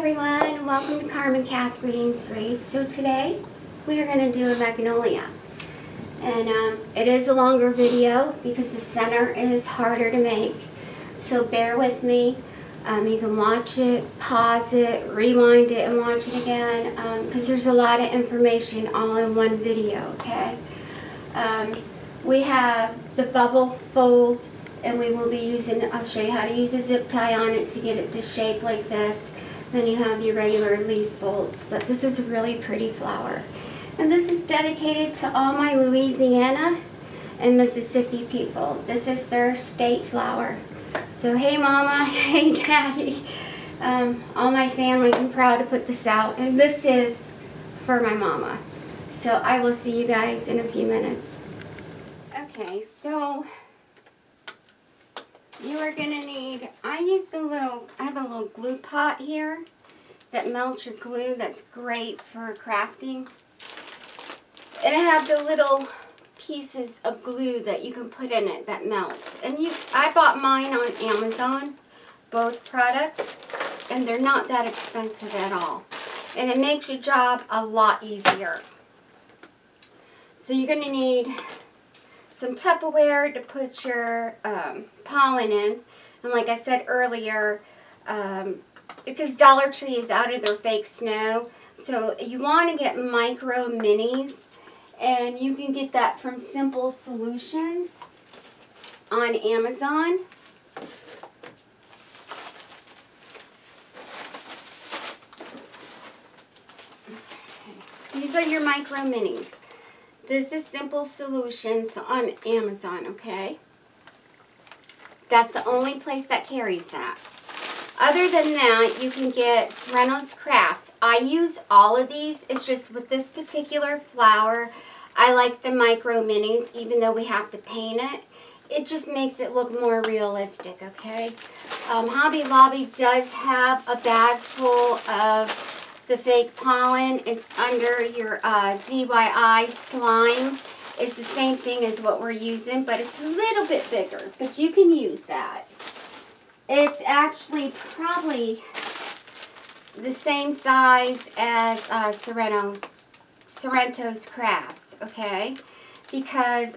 everyone, welcome to Carmen, Katharine's Wreath. So today we are going to do a Magnolia, and it is a longer video because the center is harder to make, so bear with me. You can watch it, pause it, rewind it and watch it again because there's a lot of information all in one video, okay? We have the bubble fold, and we will be using, I'll show you how to use a zip tie on it to get it to shape like this. Then you have your regular leaf folds, but this is a really pretty flower. And this is dedicated to all my Louisiana and Mississippi people. This is their state flower. So hey mama, hey daddy, all my family, I'm proud to put this out. And this is for my mama. So I will see you guys in a few minutes. Okay, so you are going to need, I have a little glue pot here that melts your glue. That's great for crafting. And I have the little pieces of glue that you can put in it that melts. And I bought mine on Amazon, both products, and they're not that expensive at all. And it makes your job a lot easier. So you're going to need some Tupperware to put your pollen in. And like I said earlier, because Dollar Tree is out of their fake snow, so you want to get micro minis, and you can get that from Simple Solutions on Amazon. These are your micro minis. This is Simple Solutions on Amazon, okay? That's the only place that carries that. Other than that, you can get Serrano's Crafts. I use all of these. It's just with this particular flower, I like the micro minis, even though we have to paint it. It just makes it look more realistic, okay? Hobby Lobby does have a bag full of the fake pollen. It's under your DIY slime. It's the same thing as what we're using, but it's a little bit bigger, but you can use that. It's actually probably the same size as Serrano's Crafts, okay? Because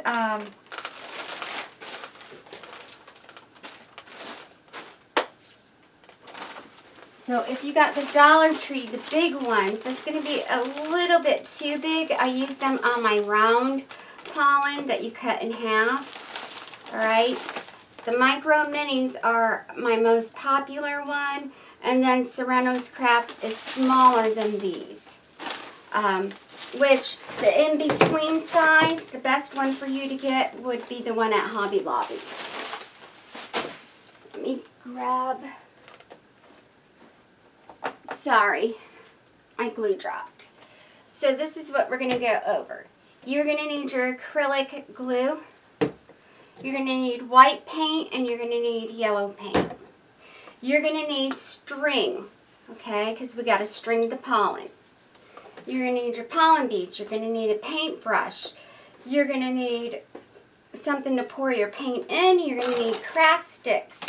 so if you got the Dollar Tree, the big ones, that's going to be a little bit too big. I use them on my round pollen that you cut in half. All right. The micro minis are my most popular one, and then Serrano's Crafts is smaller than these. Which the in-between size, the best one for you to get would be the one at Hobby Lobby. Let me grab... Sorry, my glue dropped. So this is what we're going to go over. You're going to need your acrylic glue. You're going to need white paint, and you're going to need yellow paint. You're going to need string, okay, because we got to string the pollen. You're going to need your pollen beads. You're going to need a paintbrush. You're going to need something to pour your paint in. You're going to need craft sticks.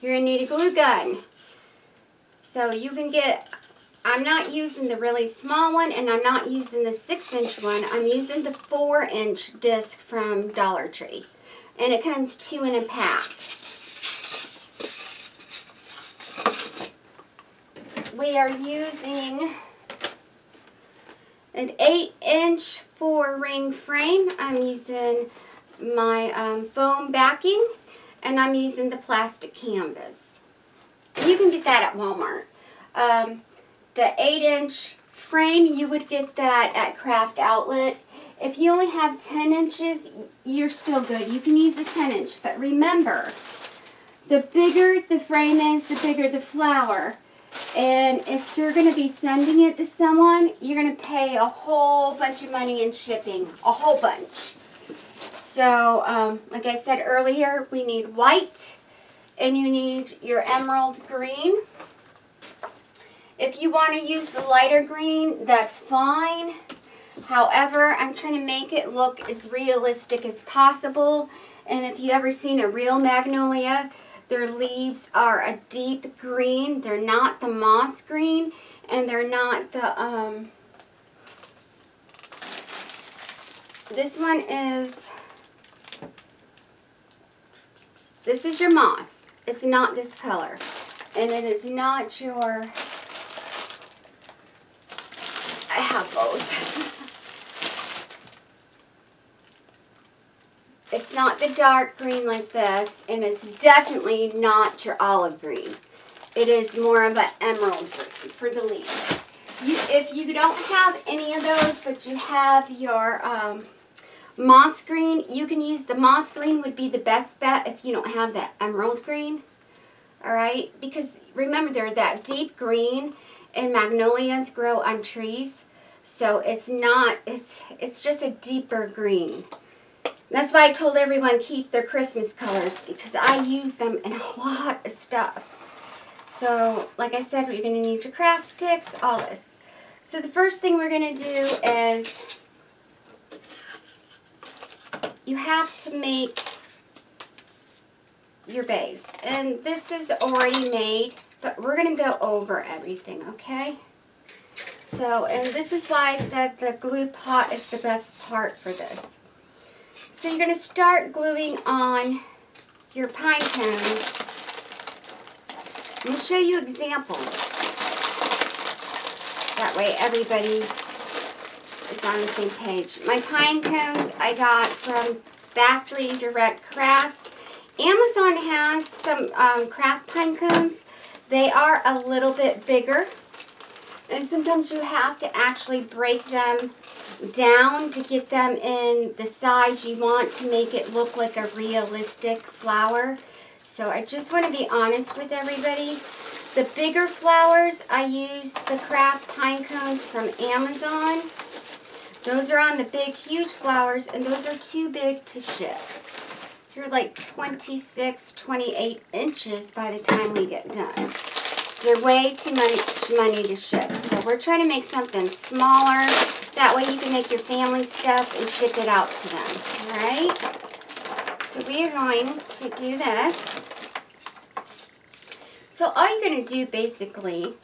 You're going to need a glue gun. So you can get, I'm not using the really small one, and I'm not using the 6-inch one. I'm using the 4-inch disc from Dollar Tree. And it comes 2 in a pack. We are using an 8-inch 4-ring frame. I'm using my foam backing. And I'm using the plastic canvas. You can get that at Walmart. The 8-inch frame, you would get that at Craft Outlet. If you only have 10 inches, you're still good. You can use the 10-inch. But remember, the bigger the frame is, the bigger the flower. And if you're going to be sending it to someone, you're going to pay a whole bunch of money in shipping. A whole bunch. So, like I said earlier, we need white, and you need your emerald green. If you want to use the lighter green, that's fine. However, I'm trying to make it look as realistic as possible. And if you ever seen a real magnolia, their leaves are a deep green. They're not the moss green, and they're not the, this one is, this is your moss. It's not this color. And it is not your, I have both. It's not the dark green like this, and it's definitely not your olive green. It is more of an emerald green for the leaves. If you don't have any of those, but you have your moss green, you can use the moss green would be the best bet if you don't have that emerald green. Alright? Because remember, they're that deep green, and magnolias grow on trees. So it's not, it's just a deeper green. That's why I told everyone keep their Christmas colors, because I use them in a lot of stuff. So, like I said, you're going to need your craft sticks, all this. So the first thing we're going to do is you have to make your base. And this is already made, but we're going to go over everything, okay? So, and this is why I said the glue pot is the best part for this. So you're going to start gluing on your pine cones. I'm going to show you examples. That way everybody is on the same page. My pine cones I got from Factory Direct Crafts. Amazon has some craft pine cones. They are a little bit bigger. And sometimes you have to actually break them down to get them in the size you want to make it look like a realistic flower. So I just want to be honest with everybody. The bigger flowers, I use the craft pine cones from Amazon. Those are on the big, huge flowers, and those are too big to ship. They're like 26, 28 inches by the time we get done. They're way too much money to ship. So we're trying to make something smaller. That way you can make your family stuff and ship it out to them. Alright? So we are going to do this. So all you're going to do basically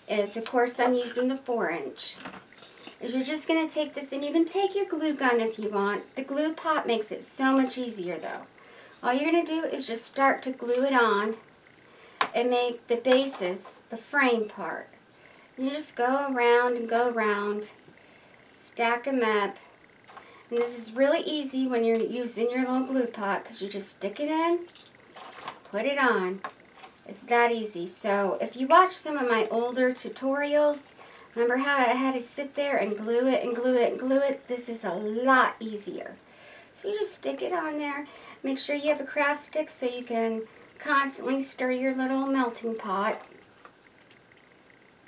is, of course I'm using the 4-inch. Is you're just going to take this, and you can take your glue gun if you want. The glue pot makes it so much easier though. All you're going to do is just start to glue it on and make the bases, the frame part. And you just go around and go around, stack them up. And this is really easy when you're using your little glue pot, because you just stick it in, put it on. It's that easy. So if you watch some of my older tutorials, remember how I had to sit there and glue it and glue it and glue it? This is a lot easier. So you just stick it on there. Make sure you have a craft stick so you can constantly stir your little melting pot,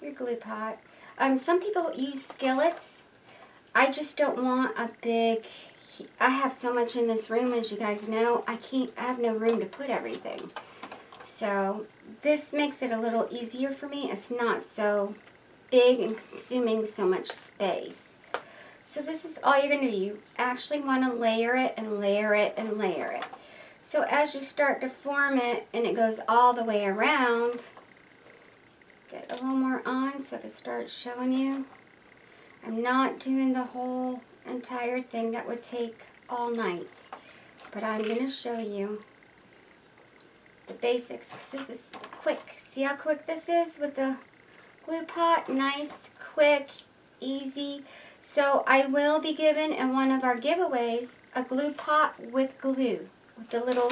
your glue pot. Some people use skillets. I just don't want a big, I have so much in this room, as you guys know, I have no room to put everything. So this makes it a little easier for me. It's not so big and consuming so much space. So this is all you're going to do. You actually want to layer it and layer it and layer it. So as you start to form it and it goes all the way around, let's get a little more on so I can start showing you. I'm not doing the whole entire thing. That would take all night. But I'm going to show you the basics, because this is quick. See how quick this is with the glue pot? Nice, quick, easy. So I will be given in one of our giveaways a glue pot with glue. With the little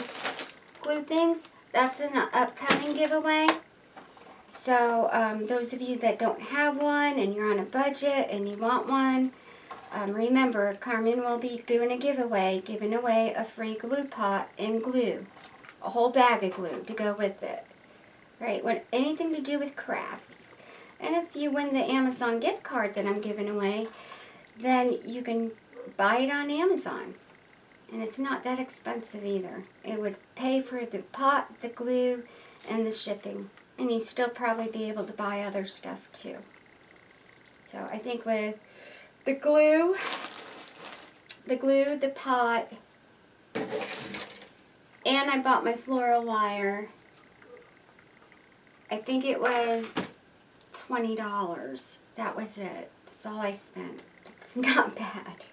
glue things. That's an upcoming giveaway. So those of you that don't have one and you're on a budget and you want one, remember Carmen will be doing a giveaway, giving away a free glue pot and glue. A whole bag of glue to go with it. Right? Anything to do with crafts. And if you win the Amazon gift card that I'm giving away, then you can buy it on Amazon. And it's not that expensive either. It would pay for the pot, the glue, and the shipping. And you'd still probably be able to buy other stuff too. So I think with the glue, the pot, and I bought my floral wire. I think it was $20. That was it. That's all I spent. It's not bad.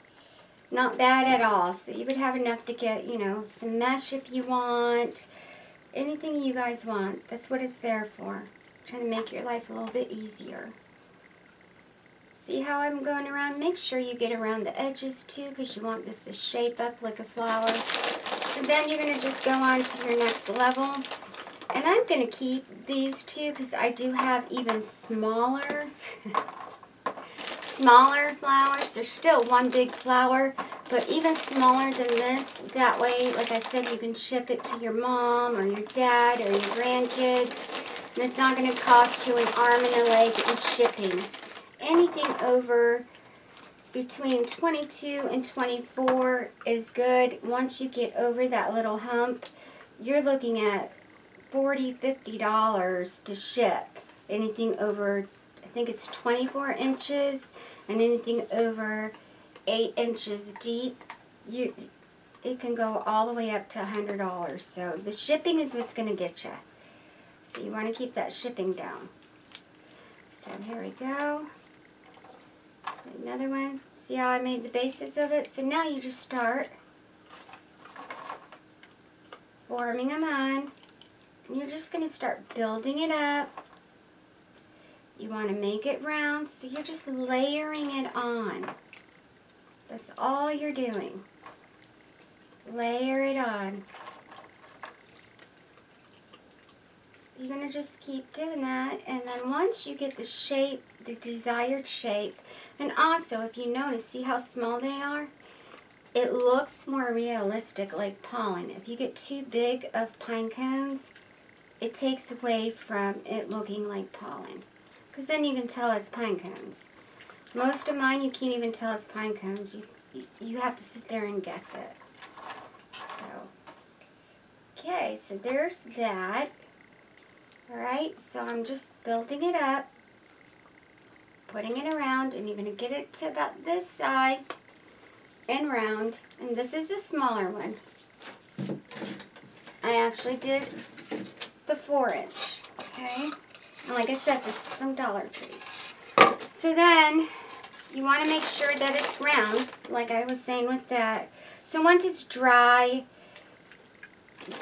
Not bad at all. So you would have enough to get, you know, some mesh if you want. Anything you guys want. That's what it's there for. Trying to make your life a little bit easier. See how I'm going around? Make sure you get around the edges too, because you want this to shape up like a flower. So then you're going to just go on to your next level. And I'm going to keep these two because I do have even smaller flowers. They're still one big flower, but even smaller than this. That way, like I said, you can ship it to your mom or your dad or your grandkids. And it's not going to cost you an arm and a leg in shipping. Anything over between 22 and 24 is good. Once you get over that little hump, you're looking at $40, $50 to ship. Anything over, I think it's 24 inches, and anything over 8 inches deep, it can go all the way up to $100. So the shipping is what's going to get you. So you want to keep that shipping down. So here we go. Another one. See how I made the bases of it? So now you just start forming them on. And you're just going to start building it up. You want to make it round, so you're just layering it on. That's all you're doing. Layer it on. So you're going to just keep doing that, and then once you get the shape, the desired shape, and also if you notice, see how small they are? It looks more realistic like pollen. If you get too big of pine cones, it takes away from it looking like pollen. Because then you can tell it's pine cones. Most of mine, you can't even tell it's pine cones. You have to sit there and guess it. So, okay, so there's that. Alright, so I'm just building it up, putting it around, and you're going to get it to about this size and round. And this is the smaller one. I actually did the 4-inch, okay? And like I said, this is from Dollar Tree. So then, you want to make sure that it's round, like I was saying with that. So once it's dry,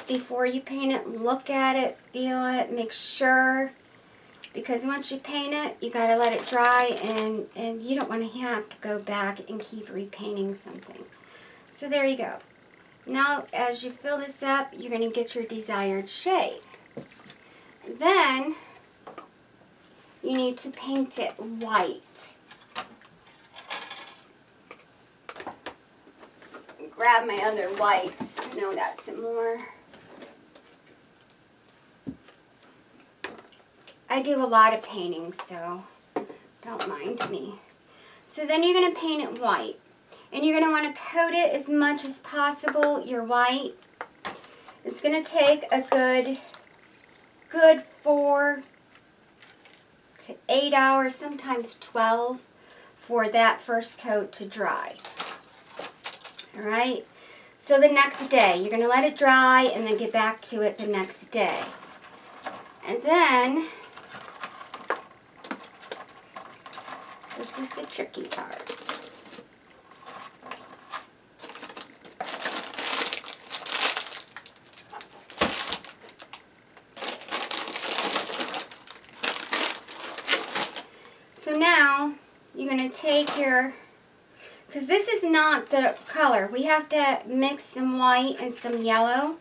before you paint it, look at it, feel it, make sure. Because once you paint it, you got to let it dry, and you don't want to have to go back and keep repainting something. So there you go. Now, as you fill this up, you're going to get your desired shape. And then, you need to paint it white. Grab my other whites. I know I got some more. I do a lot of painting, so don't mind me. So then you're going to paint it white. And you're going to want to coat it as much as possible, your white. It's going to take a good 4 to 8 hours, sometimes 12, for that first coat to dry. Alright? So the next day, you're going to let it dry and then get back to it the next day. And then, this is the tricky part. So now, you're going to take your, because this is not the color, we have to mix some white and some yellow,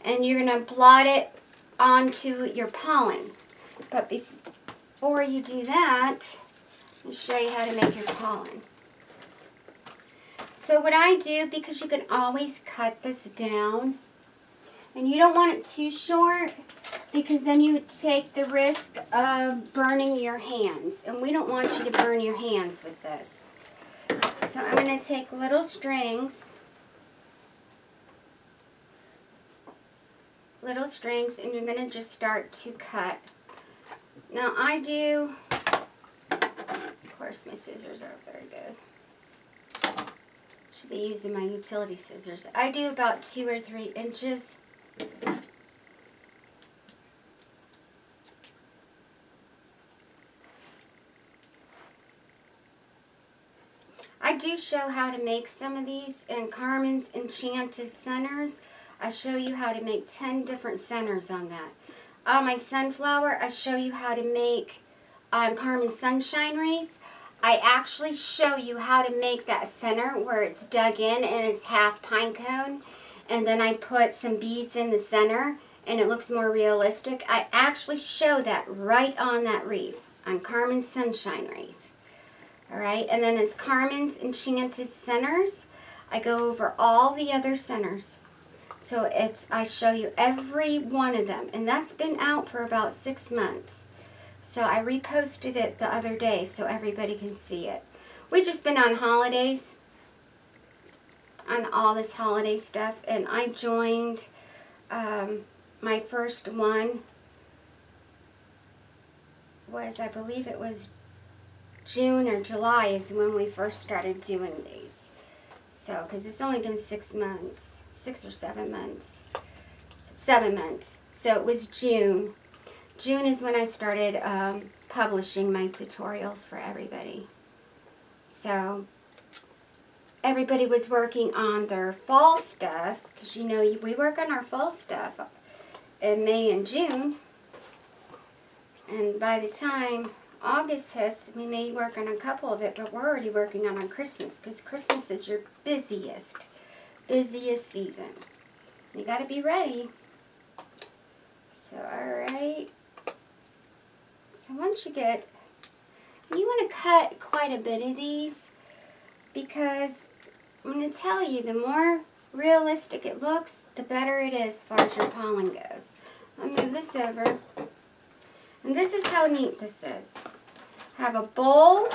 and you're going to blot it onto your pollen. But before you do that, I'll show you how to make your pollen. So what I do, because you can always cut this down, and you don't want it too short, because then you would take the risk of burning your hands. And we don't want you to burn your hands with this. So I'm going to take little strings. And you're going to just start to cut. Now I do, of course my scissors aren't very good. Should be using my utility scissors. I do about 2 or 3 inches. I do show how to make some of these in Carmen's Enchanted Centers. I show you how to make 10 different centers on that. On my sunflower, I show you how to make Carmen's Sunshine Wreath. I actually show you how to make that center where it's dug in and it's half pine cone. And then I put some beads in the center and it looks more realistic. I actually show that right on that wreath, on Carmen's Sunshine Wreath. Alright, and then as Carmen's Enchanted Centers, I go over all the other centers. So I show you every one of them. And that's been out for about 6 months. So I reposted it the other day so everybody can see it. We've just been on holidays, on all this holiday stuff, and I joined my first one was, I believe it was June or July is when we first started doing these. So, because it's only been 6 months, 6 or 7 months, 7 months. So it was June. June is when I started publishing my tutorials for everybody. So everybody was working on their fall stuff, because you know we work on our fall stuff in May and June. And by the time August hits, we may work on a couple of it, but we're already working on our Christmas, because Christmas is your busiest season. You got to be ready. So, alright. So once you want to cut quite a bit of these, because I'm going to tell you, the more realistic it looks, the better it is as far as your pollen goes. I'll move this over. And this is how neat this is. Have a bowl,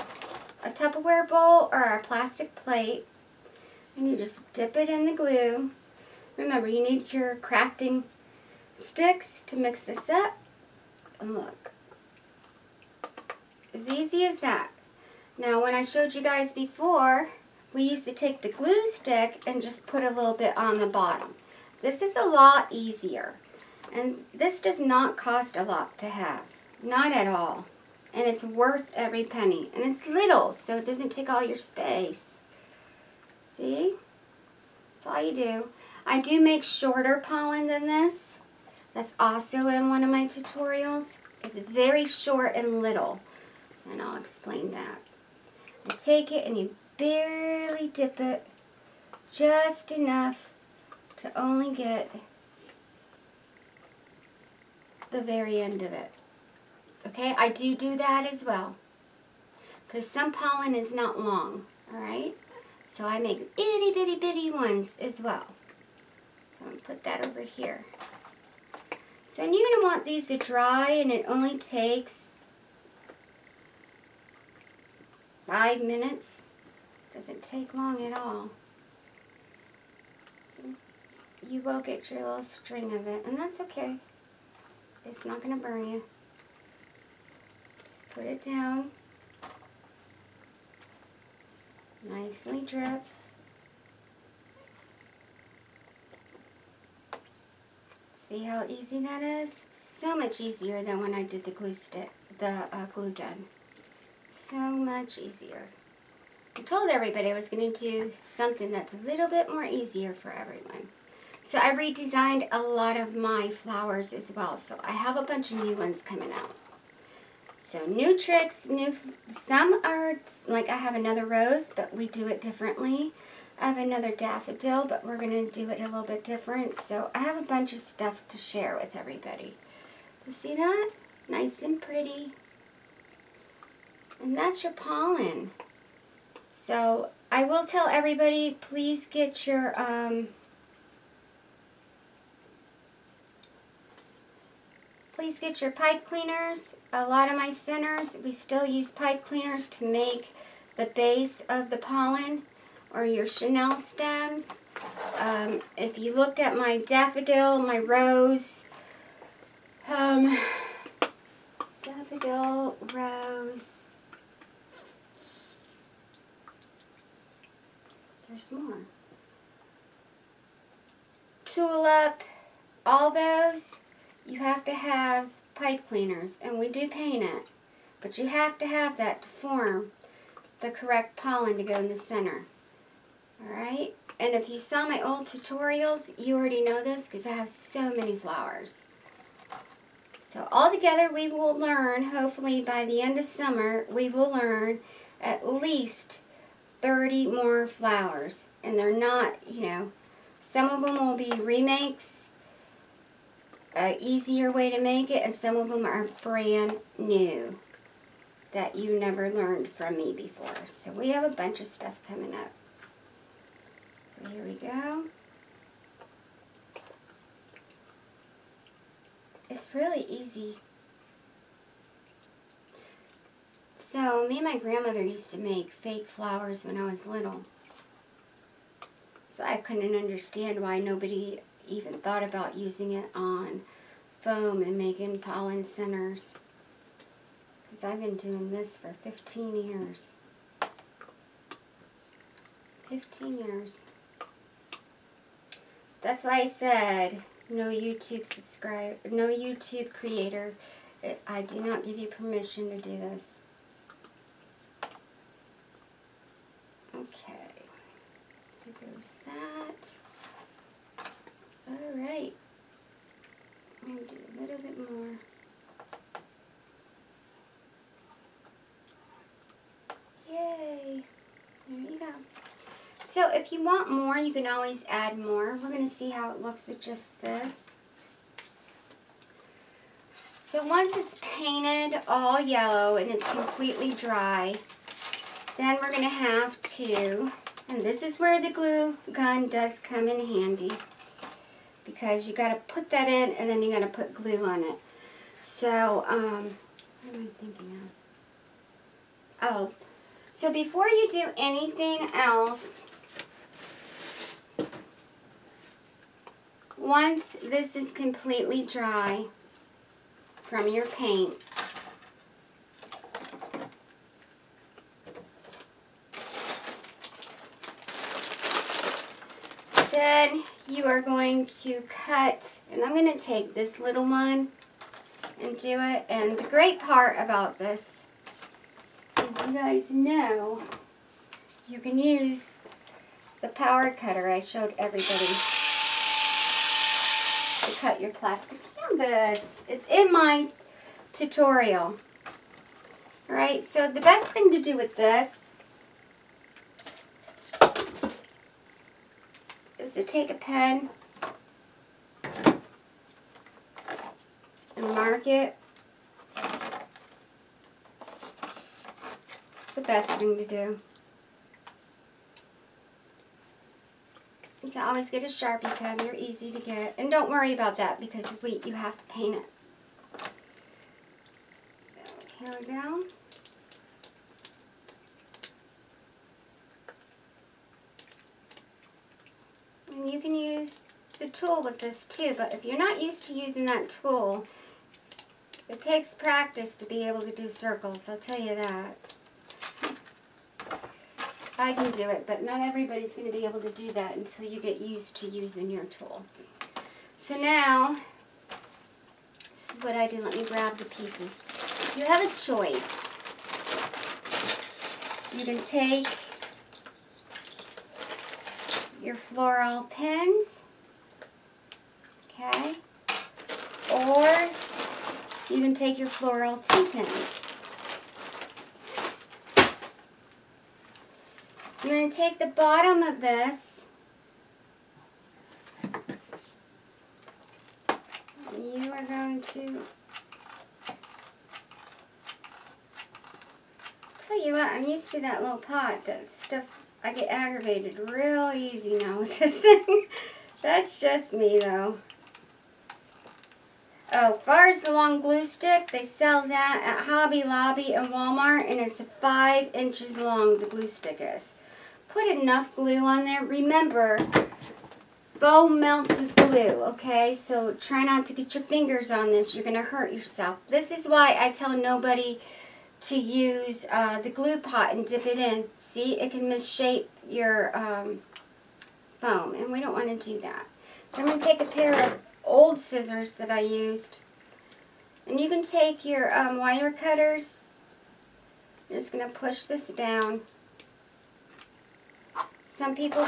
a Tupperware bowl, or a plastic plate, and you just dip it in the glue. Remember, you need your crafting sticks to mix this up. And look. As easy as that. Now, when I showed you guys before, we used to take the glue stick and just put a little bit on the bottom. This is a lot easier. And this does not cost a lot to have. Not at all. And it's worth every penny. And it's little, so it doesn't take all your space. See? That's all you do. I do make shorter pollen than this. That's also in one of my tutorials. It's very short and little. And I'll explain that. You take it and you barely dip it. Just enough to only get the very end of it. Okay, I do that as well. Because some pollen is not long. Alright? So I make itty bitty bitty ones as well. So I'm going to put that over here. So you're going to want these to dry, and it only takes 5 minutes. Doesn't take long at all. You will get your little string of it, and that's okay. It's not going to burn you. Just put it down. Nicely drip. See how easy that is? So much easier than when I did the glue stick, the glue gun. So much easier. I told everybody I was going to do something that's a little bit more easier for everyone. So I redesigned a lot of my flowers as well. So I have a bunch of new ones coming out. So new tricks, some are, like I have another rose, but we do it differently. I have another daffodil, but we're going to do it a little bit different. So I have a bunch of stuff to share with everybody. You see that? Nice and pretty. And that's your pollen. So I will tell everybody, please get your pipe cleaners. A lot of my centers, we still use pipe cleaners to make the base of the pollen or your chenille stems. If you looked at my daffodil, my rose, daffodil, rose, There's more. Tulip, all those, you have to have pipe cleaners, and we do paint it, but you have to have that to form the correct pollen to go in the center. Alright? And if you saw my old tutorials, you already know this because I have so many flowers. So all together we will learn, hopefully by the end of summer, we will learn at least 30 more flowers. And they're not, you know, some of them will be remakes, an easier way to make it, and some of them are brand new that you never learned from me before. So we have a bunch of stuff coming up. So here we go. It's really easy. So me and my grandmother used to make fake flowers when I was little. So I couldn't understand why nobody even thought about using it on foam and making pollen centers. Because I've been doing this for 15 years. 15 years. That's why I said no YouTube creator. I do not give you permission to do this. Okay. There goes that. Alright. I'm going to do a little bit more. Yay. There you go. So if you want more, you can always add more. We're going to see how it looks with just this. So once it's painted all yellow and it's completely dry, then we're going to have to, and this is where the glue gun does come in handy, because you got to put that in and then you got to put glue on it. So, what am I thinking of? Oh, so before you do anything else, once this is completely dry from your paint, then you are going to cut, and I'm going to take this little one and do it. And the great part about this is you guys know you can use the power cutter I showed everybody to cut your plastic canvas. It's in my tutorial. Alright, so the best thing to do with this is to take a pen and mark it. It's the best thing to do. You can always get a Sharpie pen. They're easy to get. And don't worry about that because you have to paint it. Here we go. And you can use the tool with this too, but if you're not used to using that tool, it takes practice to be able to do circles, I'll tell you that. I can do it, but not everybody's going to be able to do that until you get used to using your tool. So now, this is what I do. Let me grab the pieces. You have a choice. You can take your floral pins, okay, or you can take your floral T-pins. You're going to take the bottom of this, and you are going to, tell you what, I'm used to that little pot, that stuff, I get aggravated real easy now with this thing. That's just me though. Oh, as far as the long glue stick, they sell that at Hobby Lobby and Walmart, and it's 5 inches long, the glue stick is. Put enough glue on there. Remember, foam melts with glue, okay? So try not to get your fingers on this. You're going to hurt yourself. This is why I tell nobody to use the glue pot and dip it in. See, it can misshape your foam, and we don't want to do that. So I'm going to take a pair of old scissors that I used, and you can take your wire cutters. You're just going to push this down. Some people,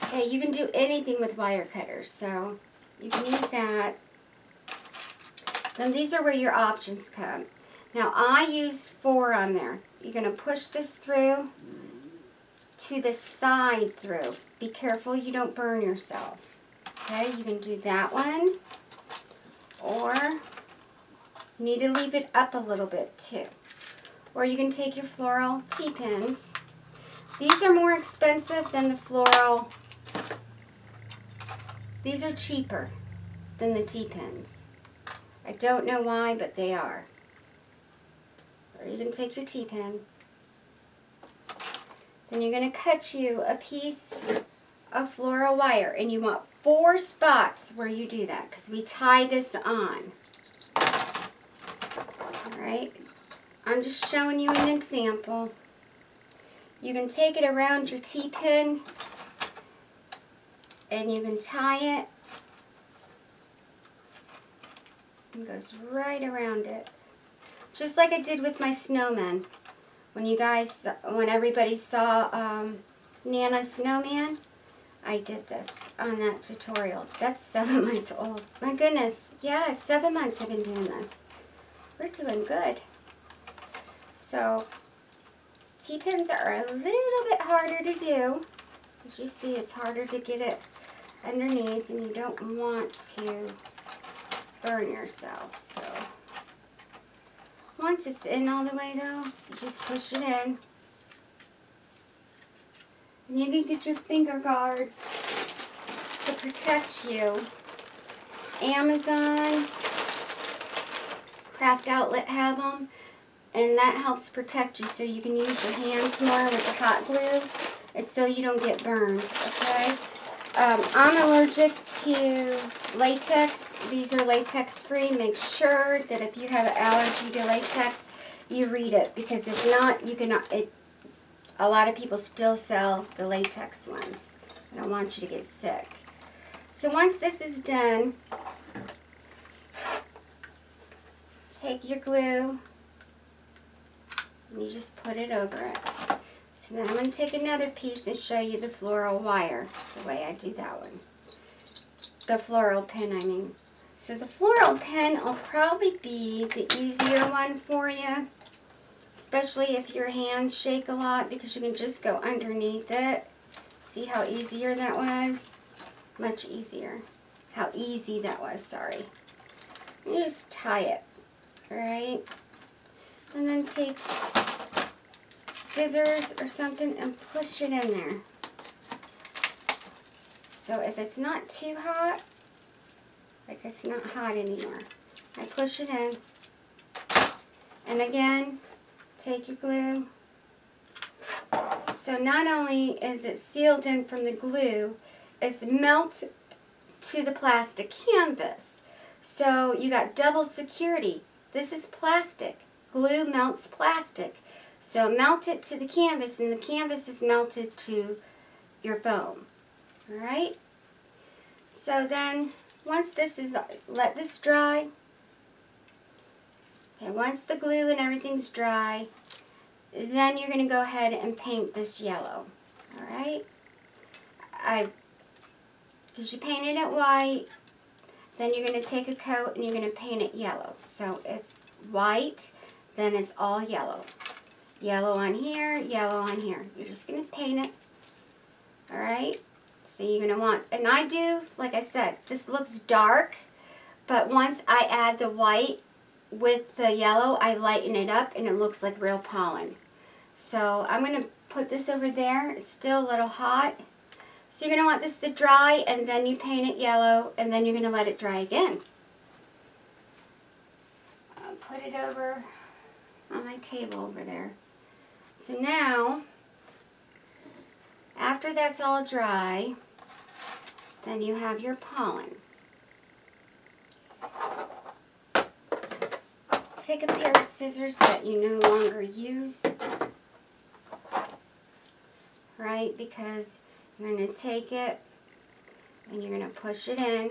okay, you can do anything with wire cutters, so you can use that. Then these are where your options come. Now I used 4 on there. You're going to push this through to the side through. Be careful you don't burn yourself. Okay, you can do that one, or you need to leave it up a little bit too. Or you can take your floral T-pins. These are more expensive than the floral. These are cheaper than the T-pins. I don't know why, but they are. Or you can take your T-pin. Then you're going to cut you a piece of floral wire, and you want 4 spots where you do that, because we tie this on. Alright, I'm just showing you an example. You can take it around your T-pin, and you can tie it. It goes right around it. Just like I did with my snowman. When everybody saw Nana's snowman, I did this on that tutorial. That's 7 months old. My goodness. Yeah, 7 months I've been doing this. We're doing good. So, T-pins are a little bit harder to do. As you see, it's harder to get it underneath, and you don't want to burn yourself. So, once it's in all the way though, you just push it in. And you can get your finger guards to protect you. Amazon, Craft Outlet have them, and that helps protect you, so you can use your hands more with the hot glue, and so you don't get burned, okay? I'm allergic to latex. These are latex free. Make sure that if you have an allergy to latex, you read it, because if not, you cannot. A lot of people still sell the latex ones. I don't want you to get sick. So once this is done, take your glue and you just put it over it. So then I'm going to take another piece and show you the floral wire, the way I do that one. The floral pin, I mean. So the floral pin will probably be the easier one for you, especially if your hands shake a lot, because you can just go underneath it. See how easier that was? Much easier. How easy that was, sorry. You just tie it, alright? And then take scissors or something and push it in there. So if it's not too hot, like it's not hot anymore, I push it in. And again, take your glue. So not only is it sealed in from the glue, it's melted to the plastic canvas. So you got double security. This is plastic. Glue melts plastic. So melt it to the canvas, and the canvas is melted to your foam. Alright? So then, once this is, let this dry. Okay, once the glue and everything's dry, then you're going to go ahead and paint this yellow. Alright? Because you painted it white, then you're going to take a coat and you're going to paint it yellow. So it's white, then it's all yellow. Yellow on here, yellow on here. You're just going to paint it. Alright? So you're going to want, and I do, like I said, this looks dark, but once I add the white with the yellow, I lighten it up and it looks like real pollen. So I'm going to put this over there. It's still a little hot. So you're going to want this to dry, and then you paint it yellow, and then you're going to let it dry again. I'll put it over on my table over there. So now, after that's all dry, then you have your pollen. Take a pair of scissors that you no longer use. Right? right? Because you're going to take it and you're going to push it in.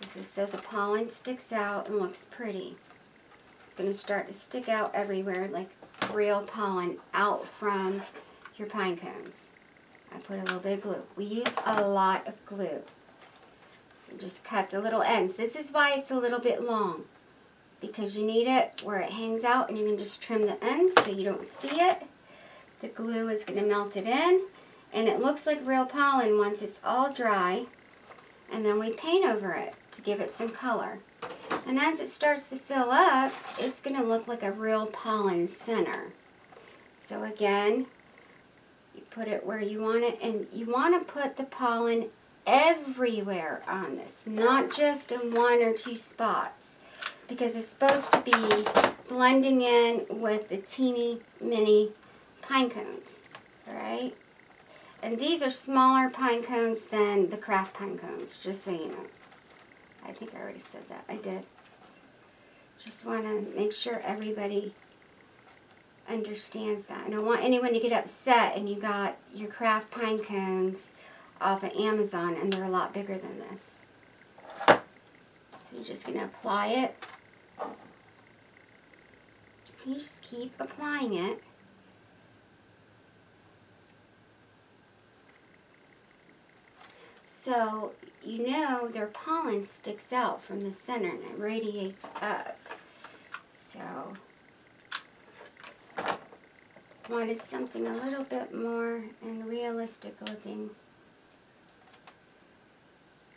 This is so the pollen sticks out and looks pretty. It's going to start to stick out everywhere like real pollen out from your pine cones. I put a little bit of glue. We use a lot of glue. You just cut the little ends. This is why it's a little bit long, because you need it where it hangs out, and you can just trim the ends so you don't see it. The glue is going to melt it in, and it looks like real pollen once it's all dry. And then we paint over it to give it some color. And as it starts to fill up, it's going to look like a real pollen center. So again, you put it where you want it, and you want to put the pollen everywhere on this, not just in 1 or 2 spots, because it's supposed to be blending in with the teeny mini pine cones, all right? And these are smaller pine cones than the craft pine cones, just so you know. I think I already said that. I did. Just want to make sure everybody understands that. I don't want anyone to get upset and you got your craft pine cones off of Amazon and they're a lot bigger than this. So you're just going to apply it. You just keep applying it. So, you know their pollen sticks out from the center and it radiates up. So, wanted something a little bit more and realistic looking.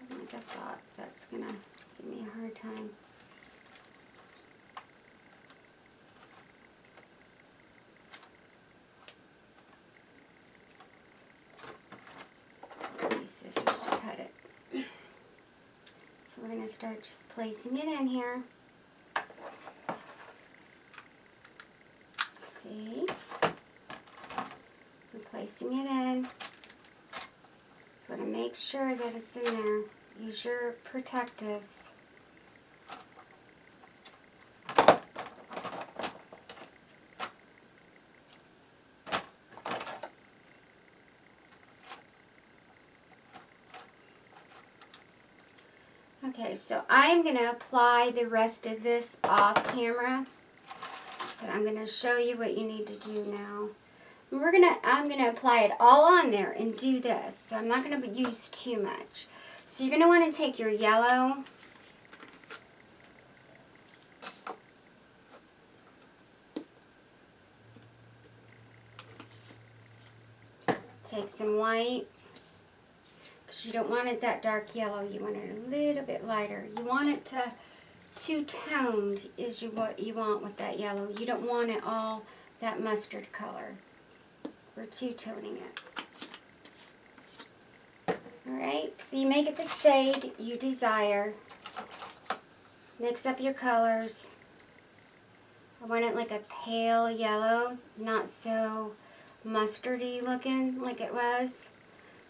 Like I thought, that's going to give me a hard time. Scissors to cut it. So we're going to start just placing it in here. See? I'm placing it in. Just want to make sure that it's in there. Use your protectives. Okay, so I'm going to apply the rest of this off camera, but I'm going to show you what you need to do now. I'm going to apply it all on there and do this, so I'm not going to use too much. So you're going to want to take your yellow, take some white. You don't want it that dark yellow. You want it a little bit lighter. You want it to two-toned is what you want with that yellow. You don't want it all that mustard color. We're two-toning it. Alright, so you make it the shade you desire. Mix up your colors. I want it like a pale yellow, not so mustardy looking like it was.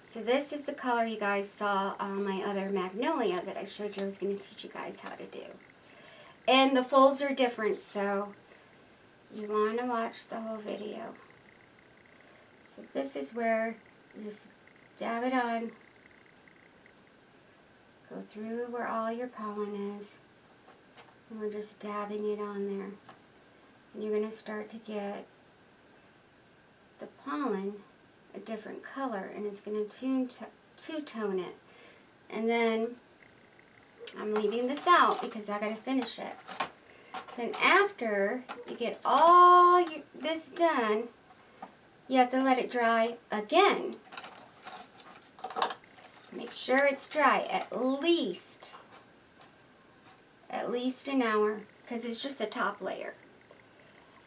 So this is the color you guys saw on my other Magnolia that I showed you I was going to teach you guys how to do. And the folds are different, so you want to watch the whole video. So this is where you just dab it on. Go through where all your pollen is. And we're just dabbing it on there. And you're going to start to get the pollen a different color, and it's going to two-tone it. And then I'm leaving this out because I got to finish it. Then after you get all this done, you have to let it dry again. Make sure it's dry at least an hour, because it's just the top layer.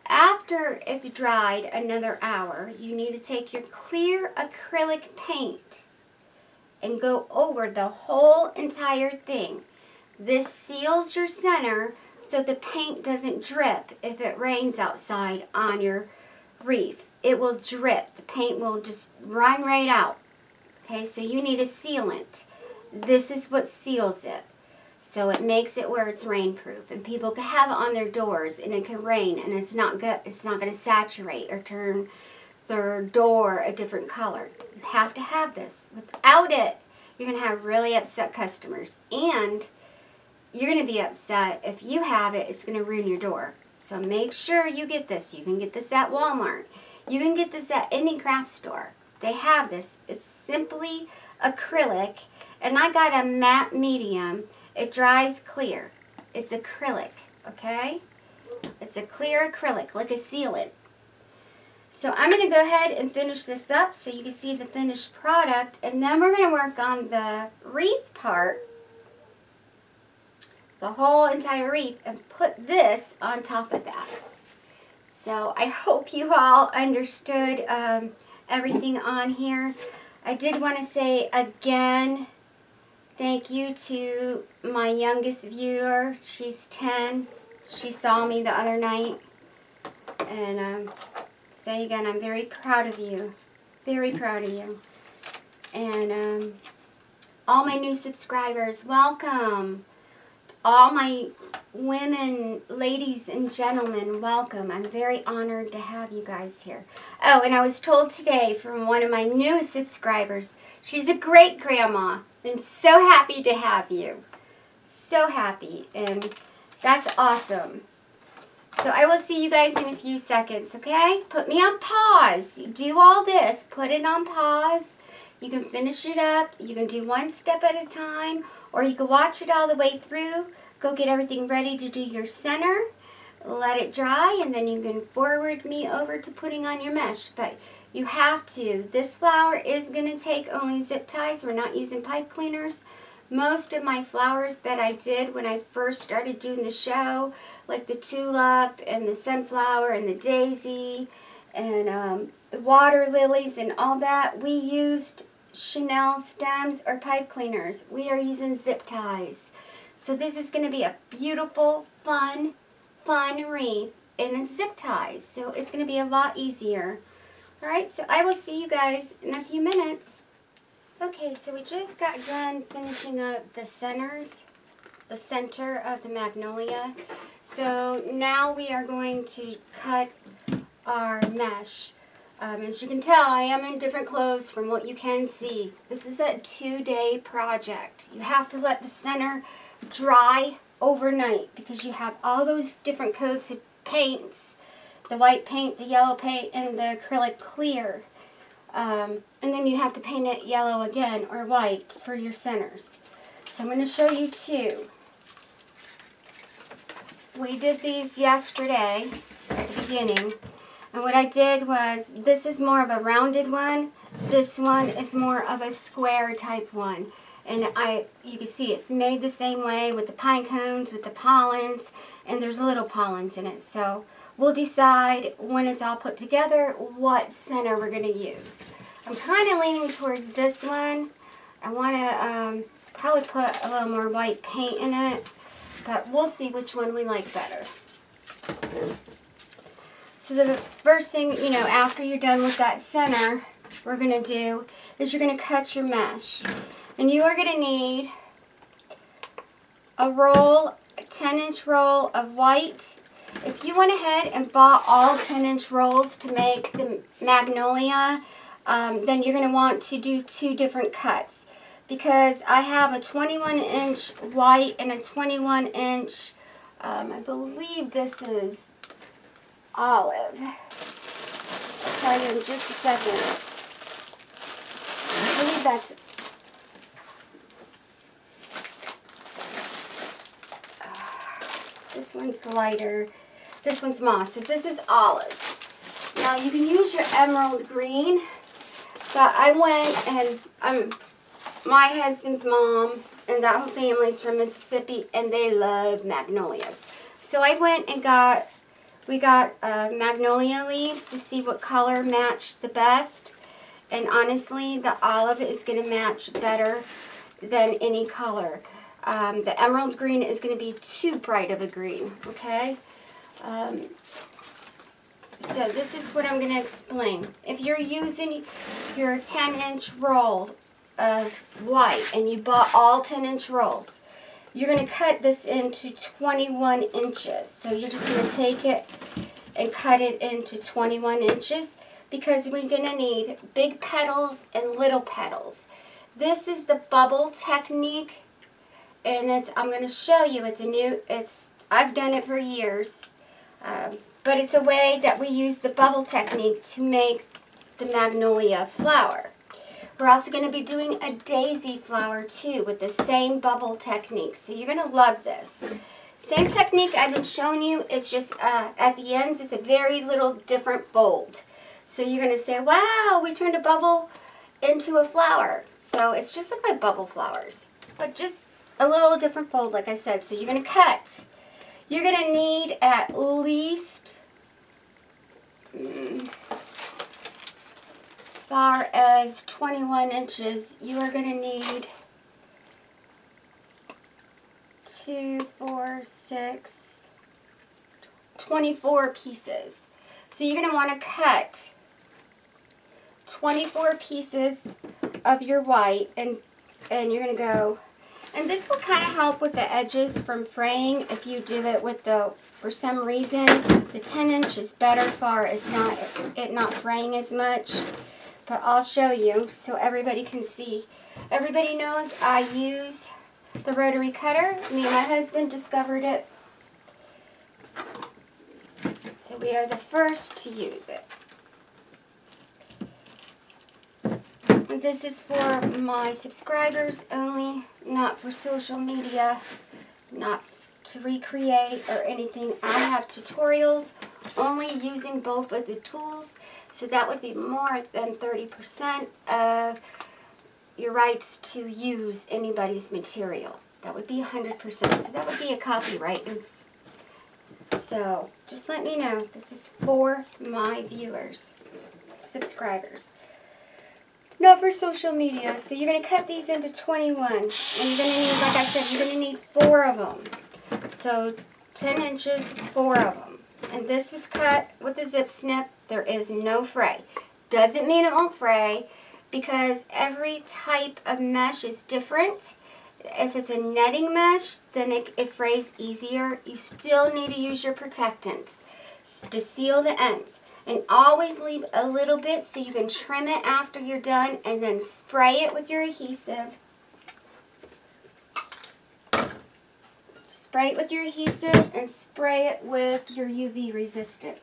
After it's dried another hour, you need to take your clear acrylic paint and go over the whole entire thing. This seals your center so the paint doesn't drip if it rains outside on your wreath. It will drip. The paint will just run right out. Okay, so you need a sealant. This is what seals it. So it makes it where it's rainproof, and people can have it on their doors, and it can rain, and it's not good. It's not going to saturate or turn their door a different color. You have to have this. Without it, you're going to have really upset customers. And you're going to be upset if you have it, it's going to ruin your door. So make sure you get this. You can get this at Walmart. You can get this at any craft store. They have this. It's simply acrylic. And I got a matte medium. It dries clear. It's acrylic, okay? It's a clear acrylic, like a sealant. So I'm going to go ahead and finish this up so you can see the finished product. And then we're going to work on the wreath part, the whole entire wreath, and put this on top of that. So I hope you all understood everything on here. I did want to say again, thank you to my youngest viewer. She's 10. She saw me the other night. And say again, I'm very proud of you. Very proud of you. And all my new subscribers, welcome. All my women, ladies and gentlemen, welcome. I'm very honored to have you guys here. Oh, and I was told today from one of my newest subscribers, she's a great grandma. I'm so happy to have you. So happy. And that's awesome. So I will see you guys in a few seconds, okay? Put me on pause. Do all this. Put it on pause. You can finish it up. You can do one step at a time. Or you can watch it all the way through. Go get everything ready to do your center. Let it dry. And then you can forward me over to putting on your mesh. But you have to. This flower is going to take only zip ties. We're not using pipe cleaners. Most of my flowers that I did when I first started doing the show, like the tulip and the sunflower and the daisy and the water lilies and all that, we used Chanel stems or pipe cleaners. We are using zip ties. So this is going to be a beautiful, fun wreath and it's zip ties. So it's going to be a lot easier. Alright, so I will see you guys in a few minutes. Okay, so we just got done finishing up the centers, the center of the magnolia. So now we are going to cut our mesh. As you can tell, I am in different clothes from what you can see. This is a 2-day project. You have to let the center dry overnight because you have all those different coats of paints. The white paint, the yellow paint, and the acrylic clear. And then you have to paint it yellow again or white for your centers. So I'm going to show you two. We did these yesterday at the beginning. And what I did was, this is more of a rounded one. This one is more of a square type one. And you can see it's made the same way with the pine cones, with the pollens, and there's little pollens in it. So we'll decide when it's all put together what center we're going to use. I'm kind of leaning towards this one. I want to probably put a little more white paint in it, but we'll see which one we like better. So the first thing, after you're done with that center, we're going to do is you're going to cut your mesh. And you are going to need a 10-inch roll of white. If you went ahead and bought all 10-inch rolls to make the magnolia, then you're going to want to do 2 different cuts. Because I have a 21-inch white and a 21-inch, I believe this is olive. I'll tell you in just a second. I believe that's this one's lighter. This one's moss. So this is olive. Now you can use your emerald green, but I went and my husband's mom and that whole family's from Mississippi and they love magnolias. So I went and we got magnolia leaves to see what color matched the best. And honestly, the olive is going to match better than any color. The emerald green is going to be too bright of a green, okay? So this is what I'm going to explain. If you're using your 10-inch roll of white and you bought all 10-inch rolls, you're going to cut this into 21 inches. So you're just going to take it and cut it into 21 inches because we're going to need big petals and little petals. This is the bubble technique, and I'm going to show you. I've done it for years, but it's a way that we use the bubble technique to make the magnolia flower. We're also going to be doing a daisy flower too with the same bubble technique, so you're going to love this. Same technique I've been showing you, it's just at the ends it's a very little different fold. So you're going to say, wow, we turned a bubble into a flower. So it's just like my bubble flowers, but just a little different fold like I said. So you're going to cut. You're going to need at least far as 21 inches. You are going to need 24 pieces. So you're going to want to cut 24 pieces of your white, and you're going to go, and this will kind of help with the edges from fraying if you do it with for some reason, the 10 inch is better far as it not fraying as much. But I'll show you so everybody can see. Everybody knows I use the rotary cutter. Me and my husband discovered it. So we are the first to use it. This is for my subscribers only, not for social media, not to recreate or anything. I have tutorials only using both of the tools, so that would be more than 30% of your rights to use anybody's material. That would be 100%, so that would be a copyright. So just let me know, this is for my viewers, subscribers, not for social media. So you're going to cut these into 21, and you're going to need, like I said, you're going to need 4 of them. So 10 inches, 4 of them. And this was cut with a zip snip. There is no fray. Doesn't mean it won't fray, because every type of mesh is different. If it's a netting mesh, then it frays easier. You still need to use your protectants to seal the ends. And always leave a little bit so you can trim it after you're done, and then spray it with your adhesive. Spray it with your adhesive and spray it with your UV resistant.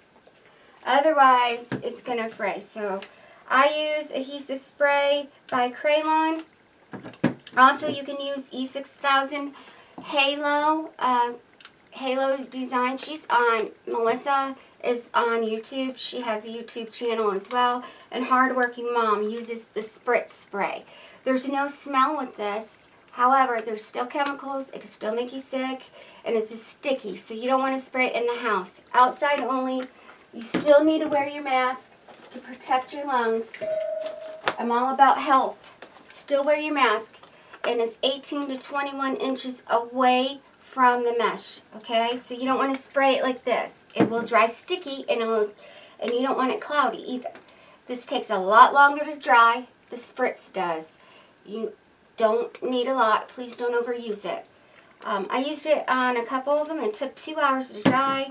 Otherwise, it's going to fray. So I use adhesive spray by Crayon. Also, you can use E6000 Halo. Halo's design. Melissa is on YouTube. She has a YouTube channel as well. And Hardworking Mom uses the spritz spray. There's no smell with this. However, there's still chemicals. It can still make you sick. And it's sticky, so you don't want to spray it in the house. Outside only. You still need to wear your mask to protect your lungs. I'm all about health. Still wear your mask. And it's 18 to 21 inches away from the mesh, okay? So you don't want to spray it like this. It will dry sticky, and you don't want it cloudy either. This takes a lot longer to dry. The spritz does. You don't need a lot. Please don't overuse it. I used it on a couple of them. It took 2 hours to dry.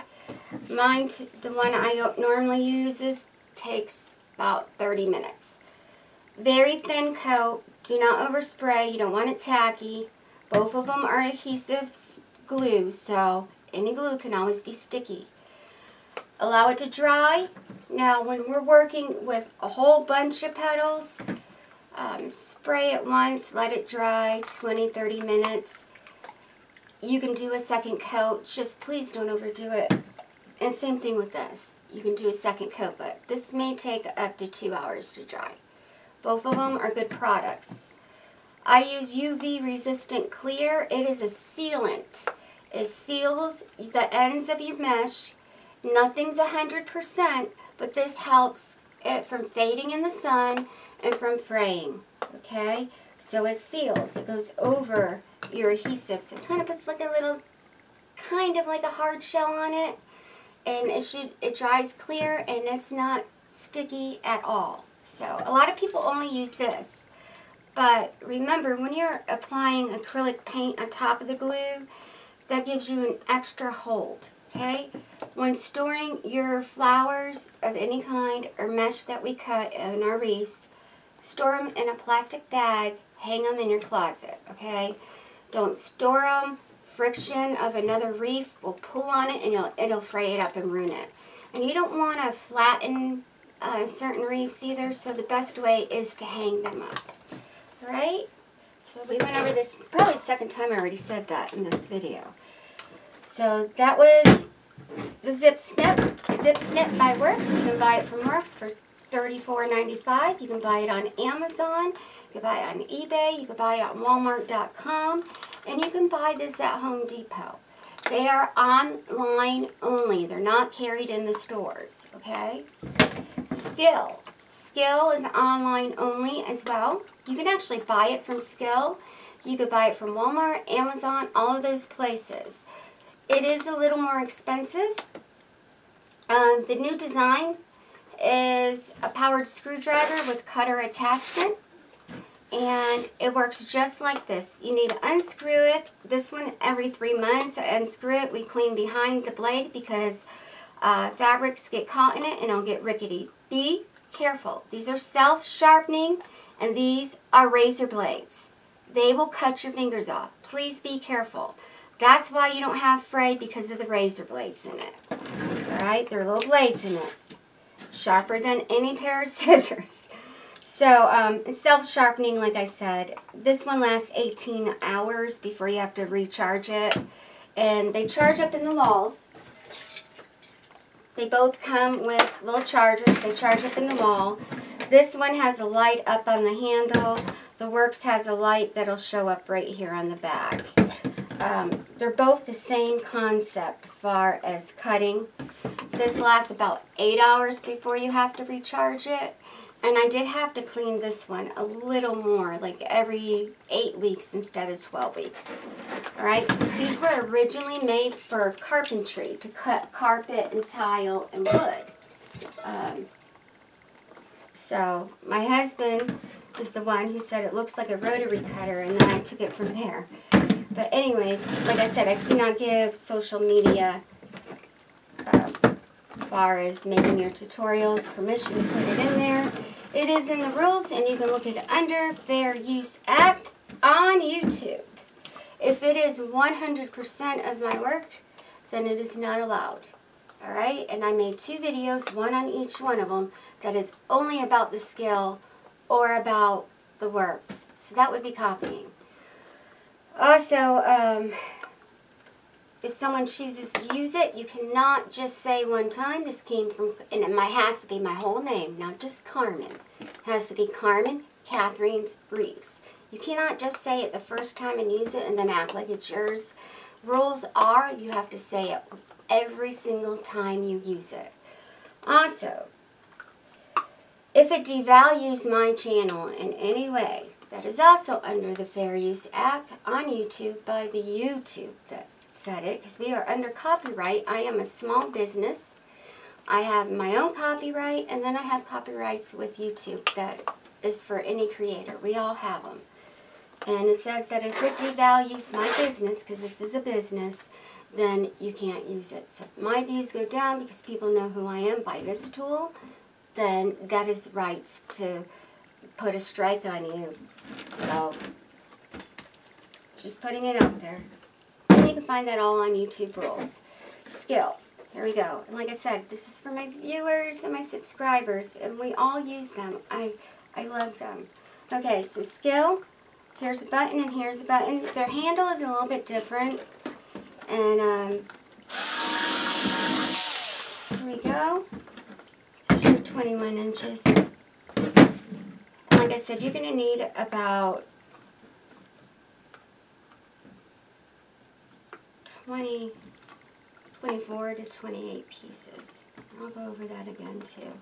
Mine, the one I normally use, takes about 30 minutes. Very thin coat. Do not overspray. You don't want it tacky. Both of them are adhesive glue, so any glue can always be sticky. Allow it to dry. Now, when we're working with a whole bunch of petals, spray it once, let it dry 20-30 minutes. You can do a second coat. Just please don't overdo it. And same thing with this. You can do a second coat, but this may take up to 2 hours to dry. Both of them are good products. I use UV resistant clear. It is a sealant. It seals the ends of your mesh. Nothing's 100%, but this helps it from fading in the sun and from fraying. Okay? So it seals. It goes over your adhesive. So it kind of puts like a little, kind of like a hard shell on it. And it dries clear, and it's not sticky at all. So a lot of people only use this. But remember, when you're applying acrylic paint on top of the glue, that gives you an extra hold. okay? When storing your flowers of any kind or mesh that we cut in our wreaths, store them in a plastic bag, hang them in your closet, okay? Don't store them. Friction of another wreath will pull on it and it'll fray it up and ruin it. And you don't want to flatten certain wreaths either, so the best way is to hang them up, all right? So we went over this, it's probably the second time I already said that in this video. So that was the Zip Snip by Works. You can buy it from Works for $34.95. You can buy it on Amazon. You can buy it on eBay. You can buy it on Walmart.com. And you can buy this at Home Depot. They are online only. They're not carried in the stores, okay? Skill. Skill is online only as well. You can actually buy it from Skill. You could buy it from Walmart, Amazon, all of those places. It is a little more expensive. The new design is a powered screwdriver with cutter attachment. And it works just like this. You need to unscrew it. This one every 3 months. I unscrew it. We clean behind the blade because fabrics get caught in it and it'll get rickety. Be careful. These are self-sharpening and these are razor blades. They will cut your fingers off. Please be careful. That's why you don't have fray, because of the razor blades in it. Alright? There are little blades in it. Sharper than any pair of scissors. So, it's self-sharpening, like I said. This one lasts 18 hours before you have to recharge it. And they charge up in the walls. They both come with little chargers. They charge up in the wall. This one has a light up on the handle. The Works has a light that'll show up right here on the back. They're both the same concept as far as cutting. This lasts about 8 hours before you have to recharge it. And I did have to clean this one a little more, like every 8 weeks instead of 12 weeks. Alright, these were originally made for carpentry, to cut carpet and tile and wood. So, my husband is the one who said it looks like a rotary cutter, and then I took it from there. But anyways, like I said, I do not give social media, as far as making your tutorials, permission to put it in there. It is in the rules, and you can look it under Fair Use Act on YouTube. If it is 100% of my work, then it is not allowed. Alright? And I made 2 videos, one on each one of them, that is only about the skill or about the Works. So that would be copying. Also, if someone chooses to use it, you cannot just say one time, this came from, and it has to be my whole name, not just Carmen. It has to be Carmen, Katharine's Wreaths. You cannot just say it the first time and use it and then act like it's yours. Rules are, you have to say it every single time you use it. Also, if it devalues my channel in any way, that is also under the Fair Use Act on YouTube by the YouTube that said it, because we are under copyright. I am a small business. I have my own copyright, and then I have copyrights with YouTube that is for any creator. We all have them. And it says that if it devalues my business, because this is a business, then you can't use it. So if my views go down because people know who I am by this tool, then that is rights to put a strike on you. So, just putting it out there. And you can find that all on YouTube rules. Skill. Here we go. And like I said, this is for my viewers and my subscribers, and we all use them. I love them. Okay, so skill. Here's a button and here's a button. Their handle is a little bit different. And here we go. This is your 21 inches. Like I said, you're going to need about 24 to 28 pieces. I'll go over that again too.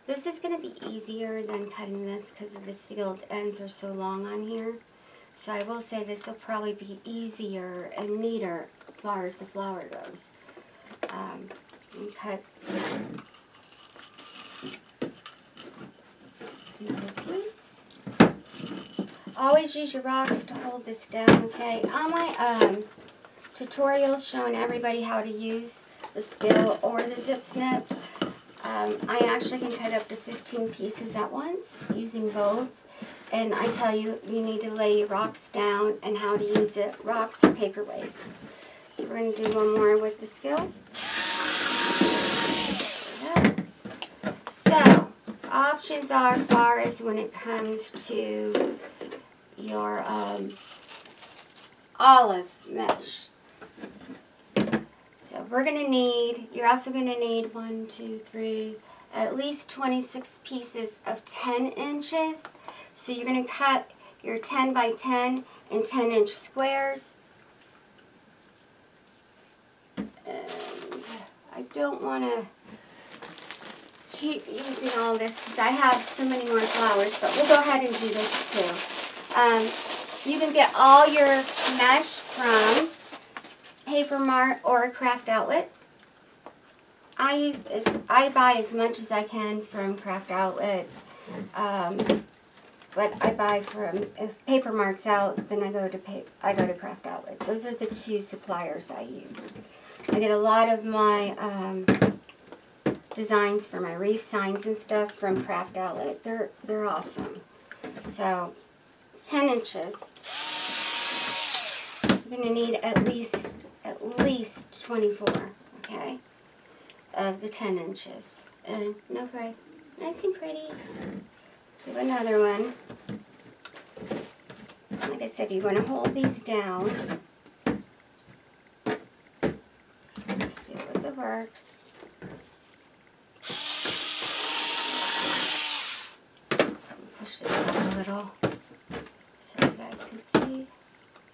This is going to be easier than cutting this because the sealed ends are so long on here. So I will say this will probably be easier and neater as far as the flower goes. And cut another piece. Always use your rocks to hold this down, okay? On my tutorials showing everybody how to use the skill or the zip snip. I actually can cut up to 15 pieces at once using both. And I tell you, you need to lay your rocks down and how to use it, rocks or paperweights. So we're going to do one more with the skill. So, options are as far as when it comes to your olive mesh. So we're going to need, you're also going to need 1, 2, 3, at least 26 pieces of 10 inches. So you're going to cut your 10 by 10 in 10-inch squares. And I don't want to keep using all this because I have so many more flowers, but we'll go ahead and do this too. You can get all your mesh from Paper Mart or a craft outlet. I buy as much as I can from craft outlet, but I buy from, if Paper Mart's out, then I go to craft outlet. Those are the two suppliers I use. I get a lot of my designs for my Wreath signs and stuff from craft outlet. They're awesome. So 10 inches. You're going to need at least 24, okay, of the 10 inches. And no break. Nice and pretty. Do another one. Like I said, you want to hold these down. Let's do it with the works. Push this up a little so you guys can see.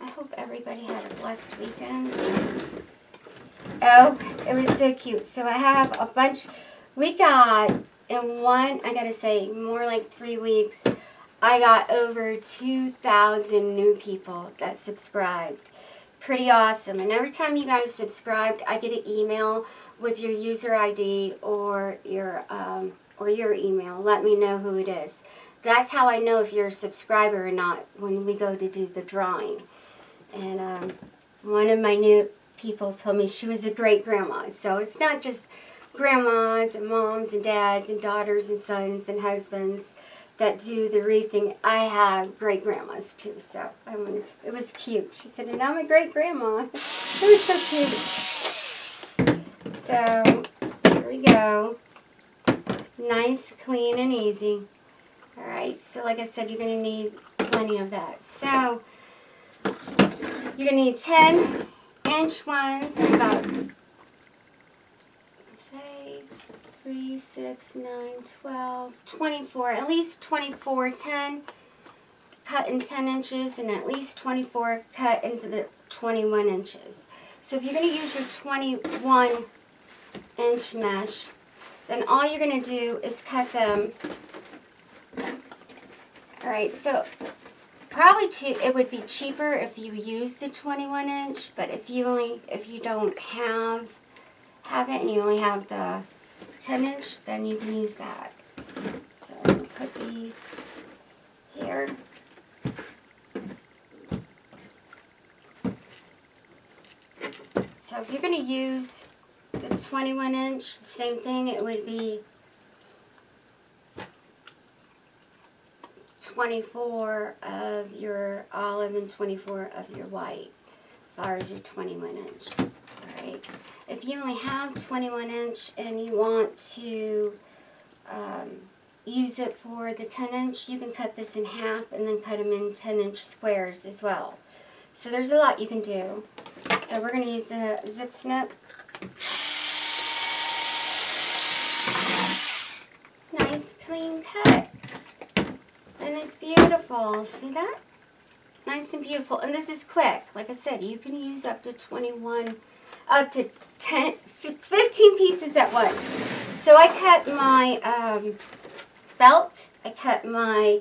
I hope everybody had a blessed weekend. Oh, it was so cute. So I have a bunch. We got in one, I gotta say, more like 3 weeks, I got over 2,000 new people that subscribed. Pretty awesome. And every time you guys subscribed, I get an email with your user ID or your email. Let me know who it is. That's how I know if you're a subscriber or not when we go to do the drawing. And one of my new people told me she was a great-grandma. So it's not just grandmas and moms and dads and daughters and sons and husbands that do the wreathing. I have great-grandmas too. So it was cute. She said, and I'm a great-grandma. It was so cute. So here we go. Nice, clean, and easy. Alright, so like I said, you're going to need plenty of that. So you're going to need 10-inch ones, about, say, 3, 6, 9, 12, 24, at least 24, 10 cut in 10 inches, and at least 24 cut into the 21 inches. So if you're going to use your 21-inch mesh, then all you're going to do is cut them. Alright, so probably it would be cheaper if you use the 21-inch, but if you don't have it and you only have the 10-inch, then you can use that. So I'm going to put these here. So if you're going to use the 21-inch, same thing, it would be 24 of your olive and 24 of your white, as far as your 21-inch. Alright. If you only have 21-inch and you want to use it for the 10-inch, you can cut this in half and then cut them in 10-inch squares as well. So there's a lot you can do. So we're going to use a zip snip. Nice clean cut. And it's beautiful. See that? Nice and beautiful. And this is quick. Like I said, you can use up to 15 pieces at once. So I cut my felt. I cut my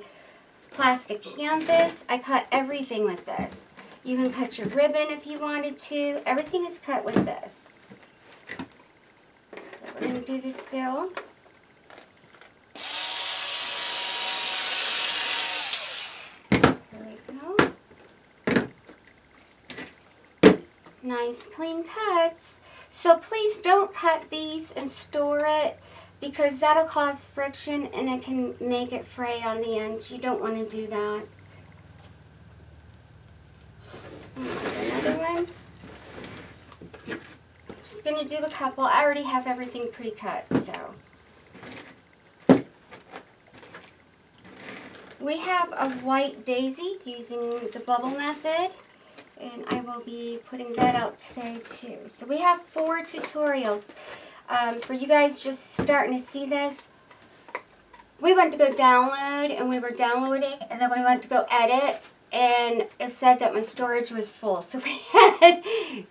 plastic canvas. I cut everything with this. You can cut your ribbon if you wanted to. Everything is cut with this. So we're going to do the skill. Nice clean cuts. So please don't cut these and store it, because that'll cause friction and it can make it fray on the ends. You don't want to do that. So another one. Just going to do a couple. I already have everything pre-cut, so. We have a white daisy using the bubble method, and I will be putting that out today too. So we have 4 tutorials. For you guys just starting to see this, we went to go download, and we were downloading, and then we went to go edit, and it said that my storage was full. So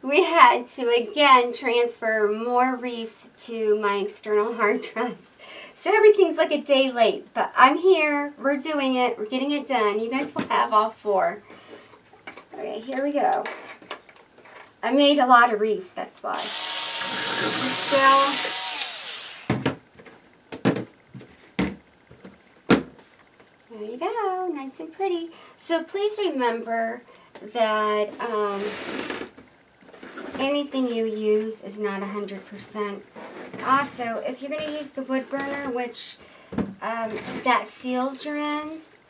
we had to again transfer more Wreaths to my external hard drive. So everything's like a day late, but I'm here, we're doing it, we're getting it done. You guys will have all 4. Okay, here we go. I made a lot of Wreaths, that's why. There you go, nice and pretty. So please remember that anything you use is not 100%. Also, if you're going to use the wood burner, which that seals your ends,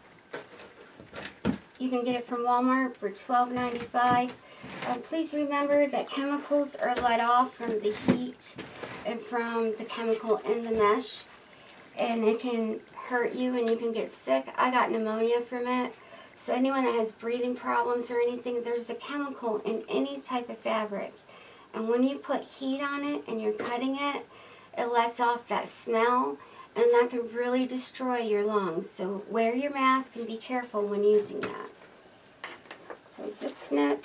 you can get it from Walmart for $12.95. Please remember that chemicals are let off from the heat and from the chemical in the mesh, and it can hurt you and you can get sick. I got pneumonia from it. So anyone that has breathing problems or anything, there's a chemical in any type of fabric. And when you put heat on it and you're cutting it, it lets off that smell, and that can really destroy your lungs. So wear your mask and be careful when using that. So zip snip.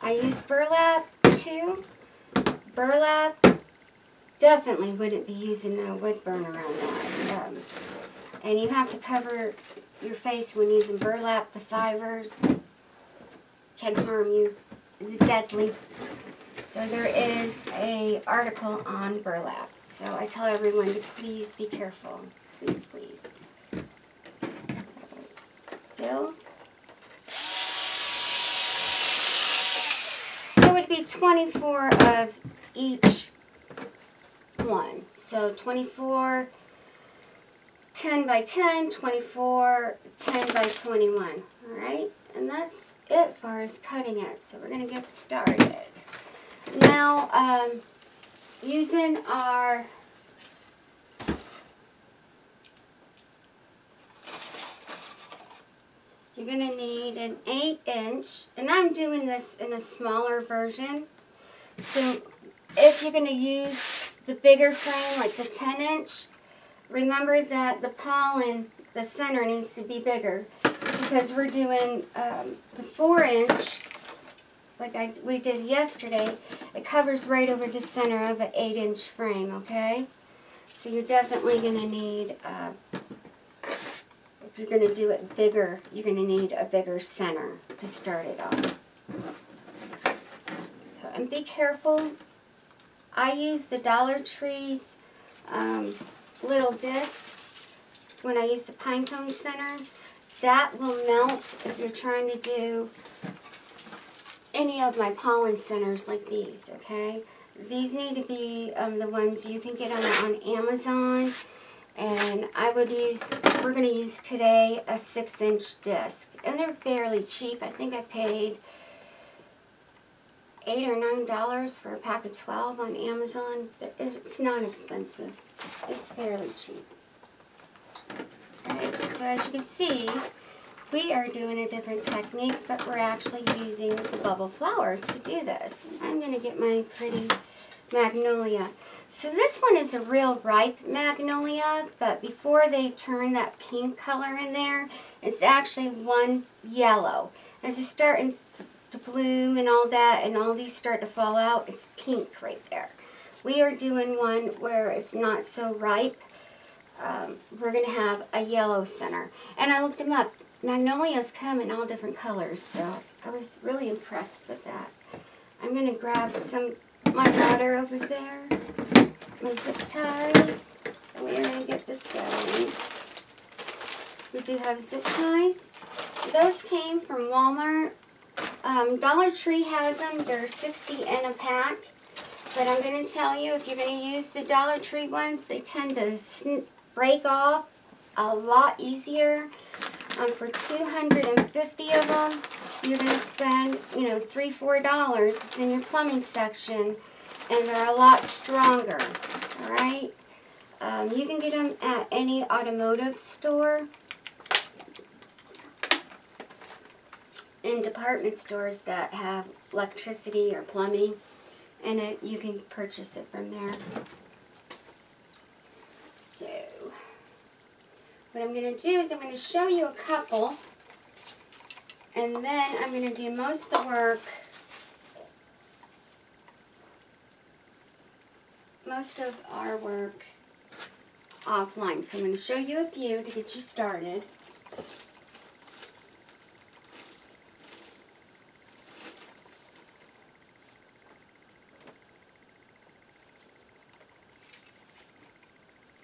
I use burlap too. Burlap, definitely wouldn't be using a wood burner on that. And you have to cover your face when using burlap. The fibers can harm you. It's deadly. So there is an article on burlap. So I tell everyone to please be careful. Please, please. Still. So it would be 24 of each one. So 24 10 by 10, 24 10 by 21. All right, and that's it as far as cutting it. So we're going to get started. Now, using our you're going to need an 8-inch, and I'm doing this in a smaller version. So if you're going to use the bigger frame, like the 10-inch, remember that the pollen, the center needs to be bigger, because we're doing the 4-inch, like we did yesterday. It covers right over the center of an 8-inch frame, okay? So you're definitely going to need, if you're going to do it bigger, you're going to need a bigger center to start it off. So, and be careful. I use the Dollar Tree's little disc when I use the pine cone center. That will melt if you're trying to do any of my pollen centers like these, okay? These need to be the ones you can get on Amazon. And I would use, we're going to use today a 6-inch disc. And they're fairly cheap. I think I paid $8 or $9 for a pack of 12 on Amazon. It's not expensive. It's fairly cheap. Alright, so as you can see, we are doing a different technique, but we're actually using the bubble flower to do this. I'm going to get my pretty Magnolia. So this one is a real ripe Magnolia, but before they turn that pink color in there, it's actually one yellow. As it's starting to bloom and all that, and all these start to fall out, it's pink right there. We are doing one where it's not so ripe. We're going to have a yellow center. And I looked them up. Magnolias come in all different colors, so I was really impressed with that. I'm going to grab my water over there, my zip ties, and we're going to get this going. We do have zip ties. Those came from Walmart. Dollar Tree has them. They're 60 in a pack. But I'm going to tell you, if you're going to use the Dollar Tree ones, they tend to break off a lot easier. For 250 of them, you're going to spend, you know, $3, $4. It's in your plumbing section, and they're a lot stronger. All right? You can get them at any automotive store and department stores that have electricity or plumbing, and you can purchase it from there. So, what I'm going to do is I'm going to show you a couple, and then I'm going to do most of the work, most of our work offline. So I'm going to show you a few to get you started.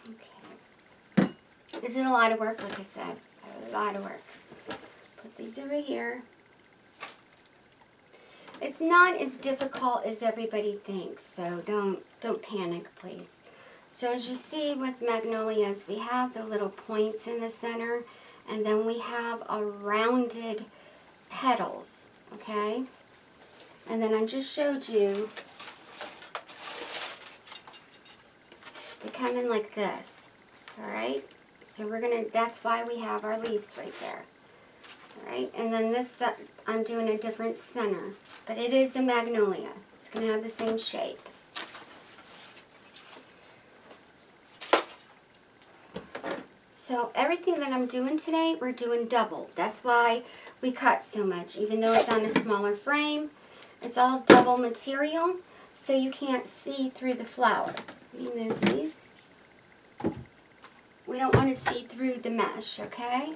Okay. This is a lot of work, like I said. A lot of work. Put these over here. It's not as difficult as everybody thinks, so don't panic, please. So as you see with magnolias, we have the little points in the center, and then we have a rounded petals, okay? And then I just showed you, they come in like this, all right? So we're gonna, that's why we have our leaves right there, all right? And then this, I'm doing a different center, but it is a magnolia. It's gonna have the same shape. So everything that I'm doing today, we're doing double. That's why we cut so much. Even though it's on a smaller frame, it's all double material, so you can't see through the flower. Remove these. We don't want to see through the mesh, okay?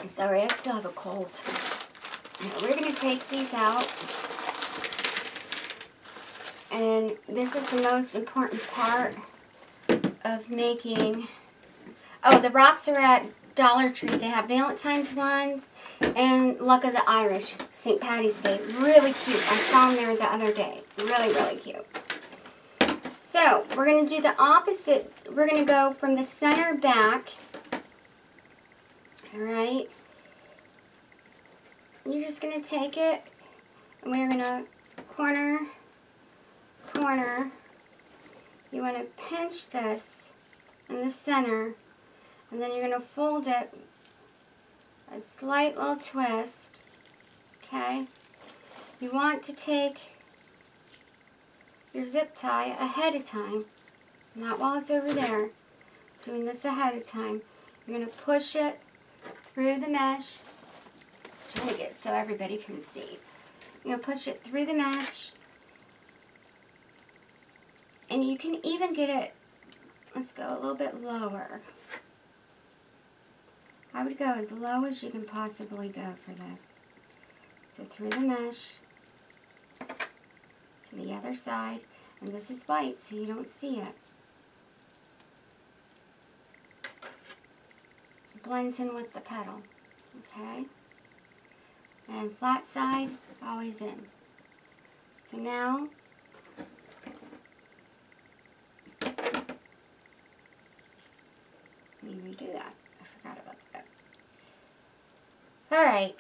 Sorry, I still have a cold. Now, we're going to take these out. And this is the most important part of making. Oh, the rocks are at Dollar Tree. They have Valentine's ones and Luck of the Irish, St. Patty's Day. Really cute. I saw them there the other day. Really, really cute. So, we're going to do the opposite. We're going to go from the center back. Alright. You're just going to take it, and we're going to corner. You want to pinch this in the center, and then you're going to fold it a slight little twist, okay? You want to take your zip tie ahead of time, not while it's over there, doing this ahead of time. You're going to push it through the mesh, trying to get so everybody can see. You're going to push it through the mesh. And you can even get it, let's go a little bit lower. I would go as low as you can possibly go for this. So through the mesh, to the other side, and this is white so you don't see it. It blends in with the petal, okay? And flat side, always in. So now, let me redo that. I forgot about that. Alright.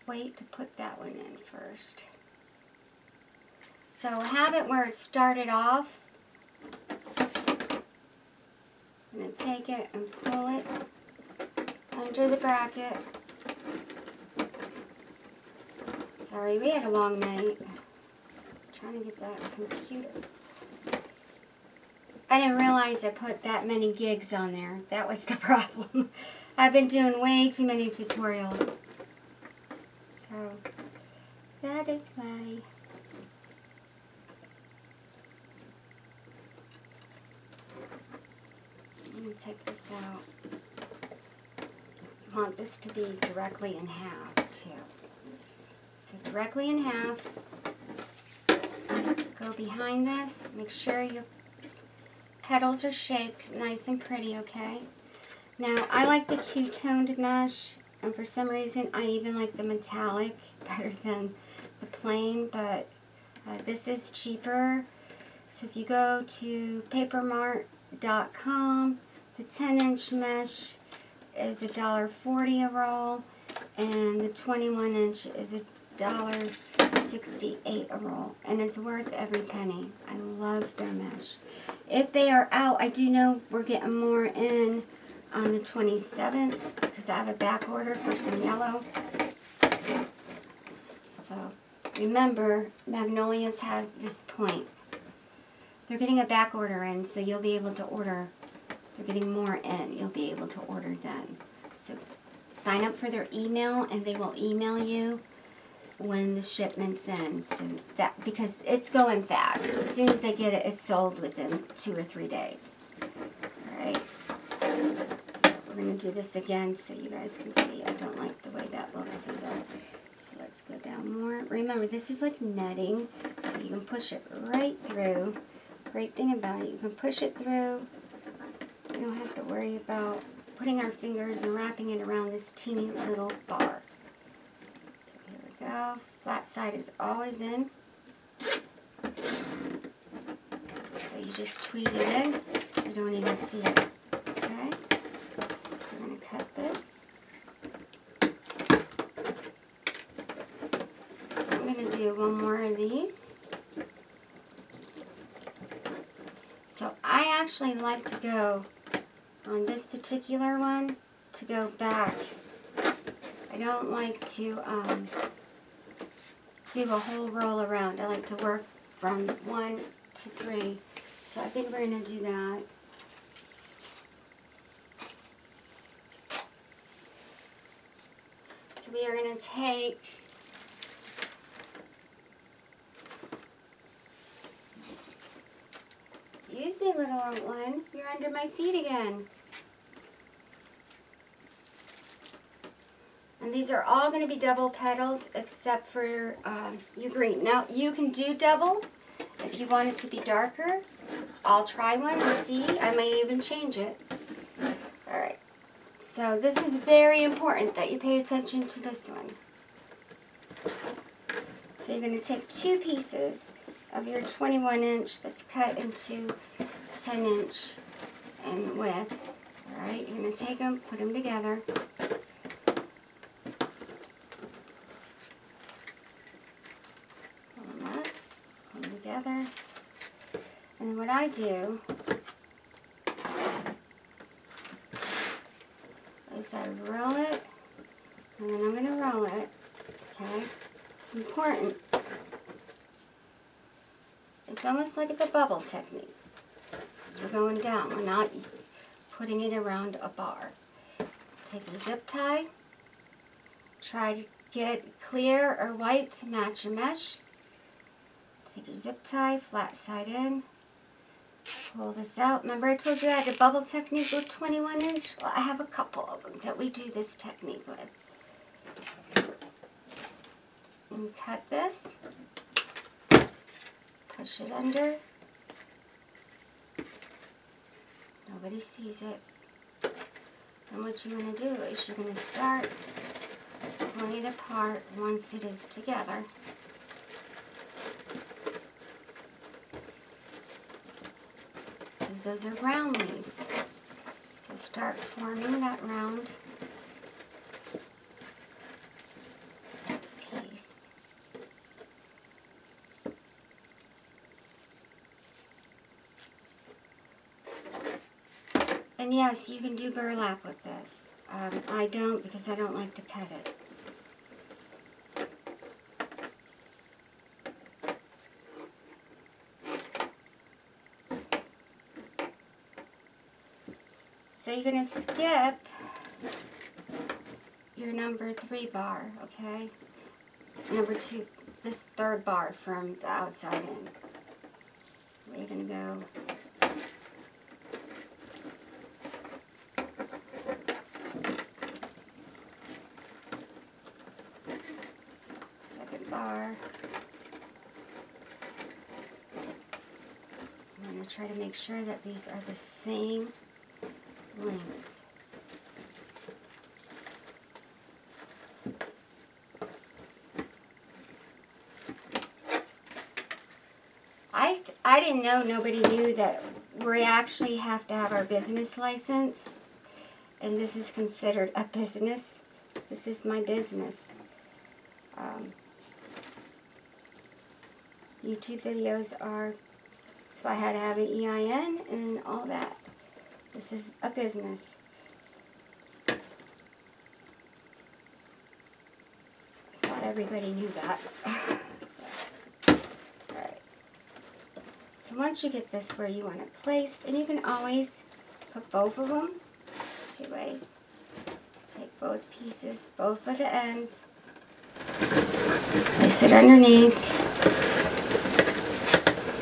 Wait to put that one in first. So have it where it started off. I'm going to take it and pull it under the bracket. Sorry, we had a long night. Trying to get that computer. I didn't realize I put that many gigs on there. That was the problem. I've been doing way too many tutorials. So, that is why. I'm going to take this out. I want this to be directly in half, too. So, directly in half. Go behind this. Make sure you petals are shaped nice and pretty, okay? Now, I like the two-toned mesh, and for some reason, I even like the metallic better than the plain, but this is cheaper. So if you go to papermart.com, the 10-inch mesh is $1.40 a roll, and the 21-inch is $1.68 a roll, and it's worth every penny. I love their mesh. If they are out, I do know we're getting more in on the 27th because I have a back order for some yellow. So remember, Magnolias have this point. They're getting a back order in, so you'll be able to order. They're getting more in. You'll be able to order then. So sign up for their email, and they will email you when the shipment's in. So that, because it's going fast. As soon as they get it, it's sold within 2 or 3 days. All right. We're going to do this again so you guys can see. I don't like the way that looks either. So let's go down more. Remember, this is like netting, so you can push it right through. Great thing about it, you can push it through. We don't have to worry about putting our fingers and wrapping it around this teeny little bar. So here we go. Flat side is always in. So you just tweet it in. You don't even see it. Okay? We're going to cut this. I'm going to do one more of these. So I actually like to go on this particular one to go back. I don't like to do a whole roll around. I like to work from 1 to 3. So I think we're going to do that. So we are going to take Excuse me, little one. You're under my feet again. And these are all going to be double petals except for your green. Now, you can do double if you want it to be darker. I'll try one and see. I may even change it. Alright. So this is very important that you pay attention to this one. So you're going to take 2 pieces of your 21-inch that's cut into 10-inch in width. Alright, you're going to take them, put them together. Pull them up, pull them together. And then what I do is I roll it, and then I'm going to roll it. Okay? It's important. It's almost like the bubble technique, because we're going down. We're not putting it around a bar. Take your zip tie. Try to get clear or white to match your mesh. Take your zip tie, flat side in. Pull this out. Remember I told you I had a bubble technique with 21-inch? Well, I have a couple of them that we do this technique with. And cut this. Push it under. Nobody sees it. And what you want to do is you're going to start pulling it apart once it is together. Because those are round leaves. So start forming that round piece. And yes, you can do burlap with this. I don't, because I don't like to cut it. So you're going to skip your number 3 bar, okay? Number 2, this 3rd bar from the outside in. We're going to go bar. I'm going going to try to make sure that these are the same length. I didn't know, nobody knew that we actually have to have our business license, and this is considered a business. This is my business. YouTube videos are, so I had to have an EIN and all that. This is a business. I thought everybody knew that. So once you get this where you want it placed, and you can always put both of them two ways. Take both pieces, both of the ends, place it underneath,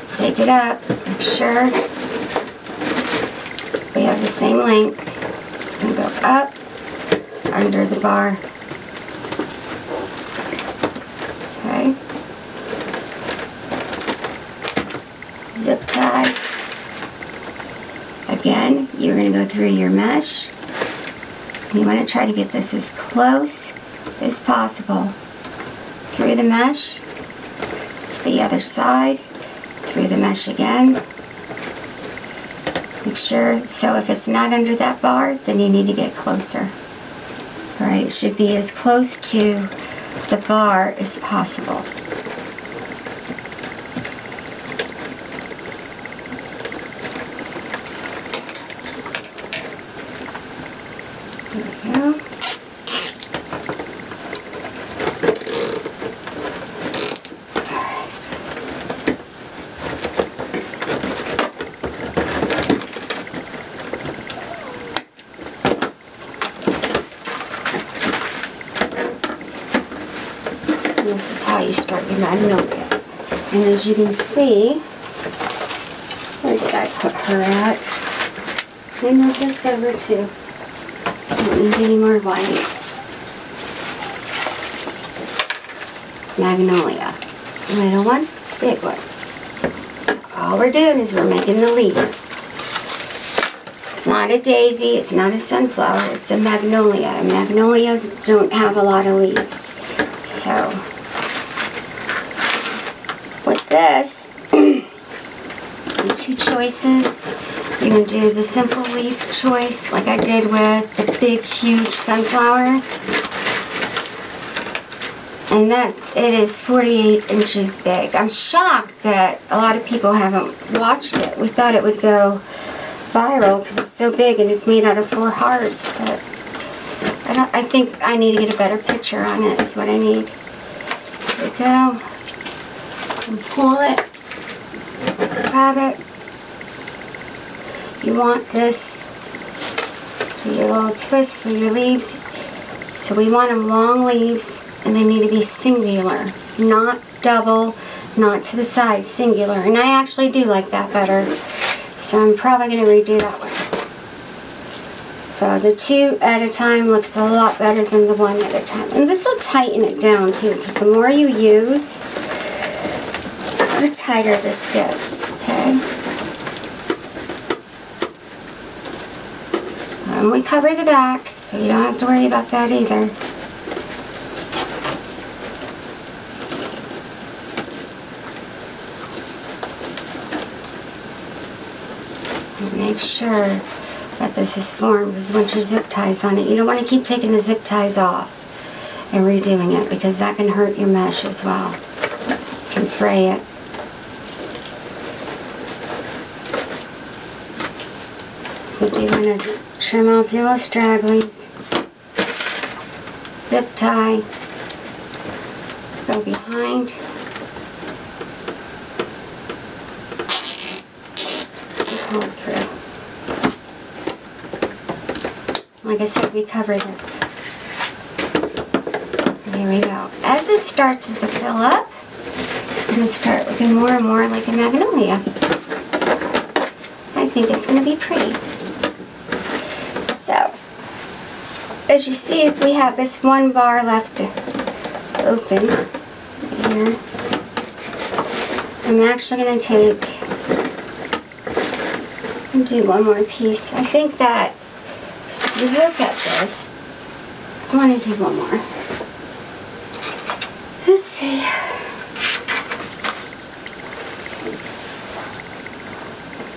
take it up, make sure we have the same length. It's going to go up under the bar. Okay. Zip tie. Again, you're going to go through your mesh. You want to try to get this as close as possible through the mesh to the other side, through the mesh again. Make sure, so if it's not under that bar, then you need to get closer. Alright, it should be as close to the bar as possible. There we go. Alright. This is how you start your Magnolia. And as you can see, where did I put her at? I move this over too. Don't need any more white. Magnolia. Little one, big one. All we're doing is we're making the leaves. It's not a daisy, it's not a sunflower, it's a magnolia. And magnolias don't have a lot of leaves. So, with this, two choices. You can do the simple leaf choice like I did with the big, huge sunflower. And that, it is 48 inches big. I'm shocked that a lot of people haven't watched it. We thought it would go viral because it's so big and it's made out of 4 hearts. But I think I need to get a better picture on it is what I need. There you go. And pull it. Grab it. You want this to your little twist for your leaves. So we want them long leaves, and they need to be singular, not double, not to the side, singular. And I actually do like that better. So I'm probably going to redo that one. So the 2 at a time looks a lot better than the 1 at a time. And this will tighten it down too, because the more you use, the tighter this gets, okay? And we cover the backs, so you don't have to worry about that either. And make sure that this is formed, because once your zip ties on it, you don't want to keep taking the zip ties off and redoing it, because that can hurt your mesh as well. You can fray it. You do want to trim off your little stragglies. Zip tie. Go behind. And pull it through. Like I said, we cover this. There we go. As it starts to fill up, it's going to start looking more and more like a magnolia. I think it's going to be pretty. So, as you see, we have this 1 bar left open here. I'm actually going to take I'll do one more piece. I think that, so if you look at this, I want to do one more. Let's see.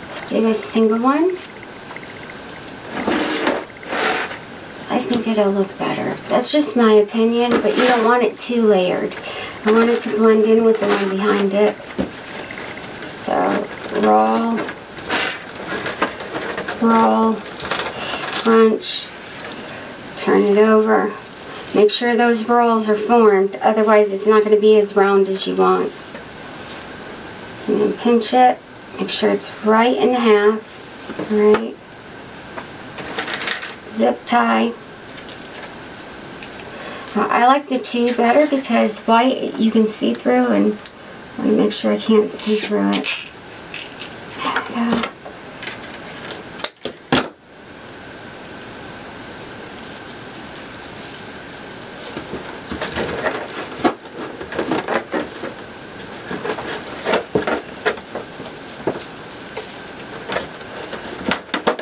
Let's do a single one. I think it'll look better. That's just my opinion, but you don't want it too layered. I want it to blend in with the one behind it. So, roll, scrunch, turn it over. Make sure those rolls are formed, otherwise it's not going to be as round as you want. And then pinch it, make sure it's right in half, right? Zip tie. I like the two better because white you can see through, and I want to make sure I can't see through it. There we go.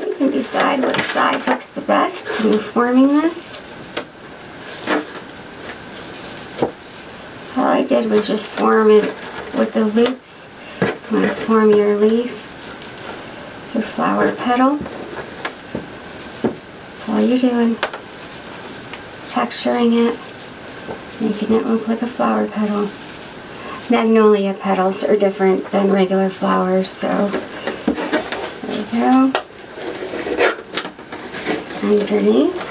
You can decide what side looks the best when you're forming this. All I did was just form it with the loops. You want to form your leaf, your flower petal. That's all you're doing. Texturing it, making it look like a flower petal. Magnolia petals are different than regular flowers, so there we go. Underneath.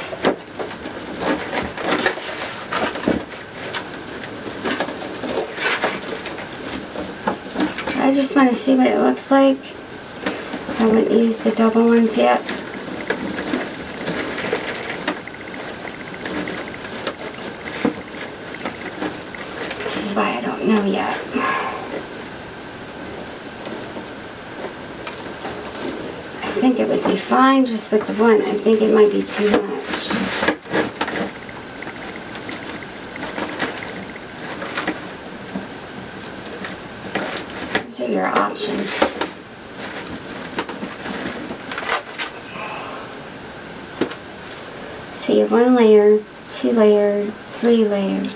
I just want to see what it looks like. I haven't used the double ones yet. This is why I don't know yet. I think it would be fine just with the one. I think it might be too much. These are your options. So you have 1 layer, 2 layers, 3 layers.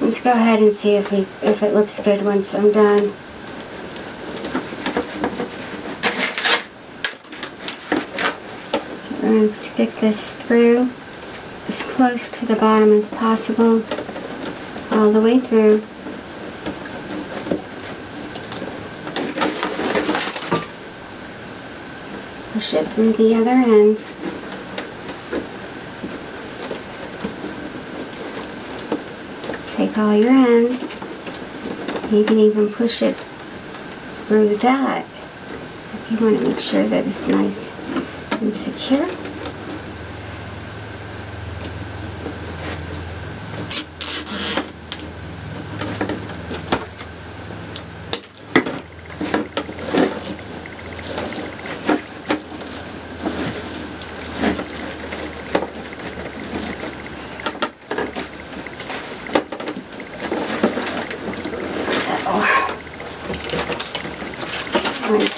Let's go ahead and see if it looks good once I'm done. So we're going to stick this through as close to the bottom as possible, all the way through. Push it through the other end. Take all your ends. You can even push it through that if you want to make sure that it's nice and secure. Once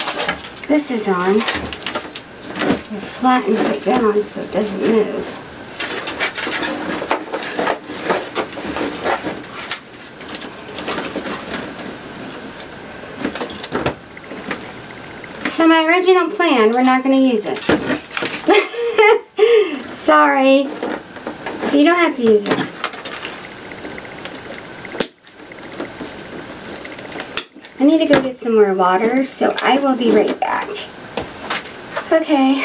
this is on, it flattens it down so it doesn't move. So my original plan, we're not going to use it. Sorry. So you don't have to use it. I need to go get some more water, so I will be right back. Okay,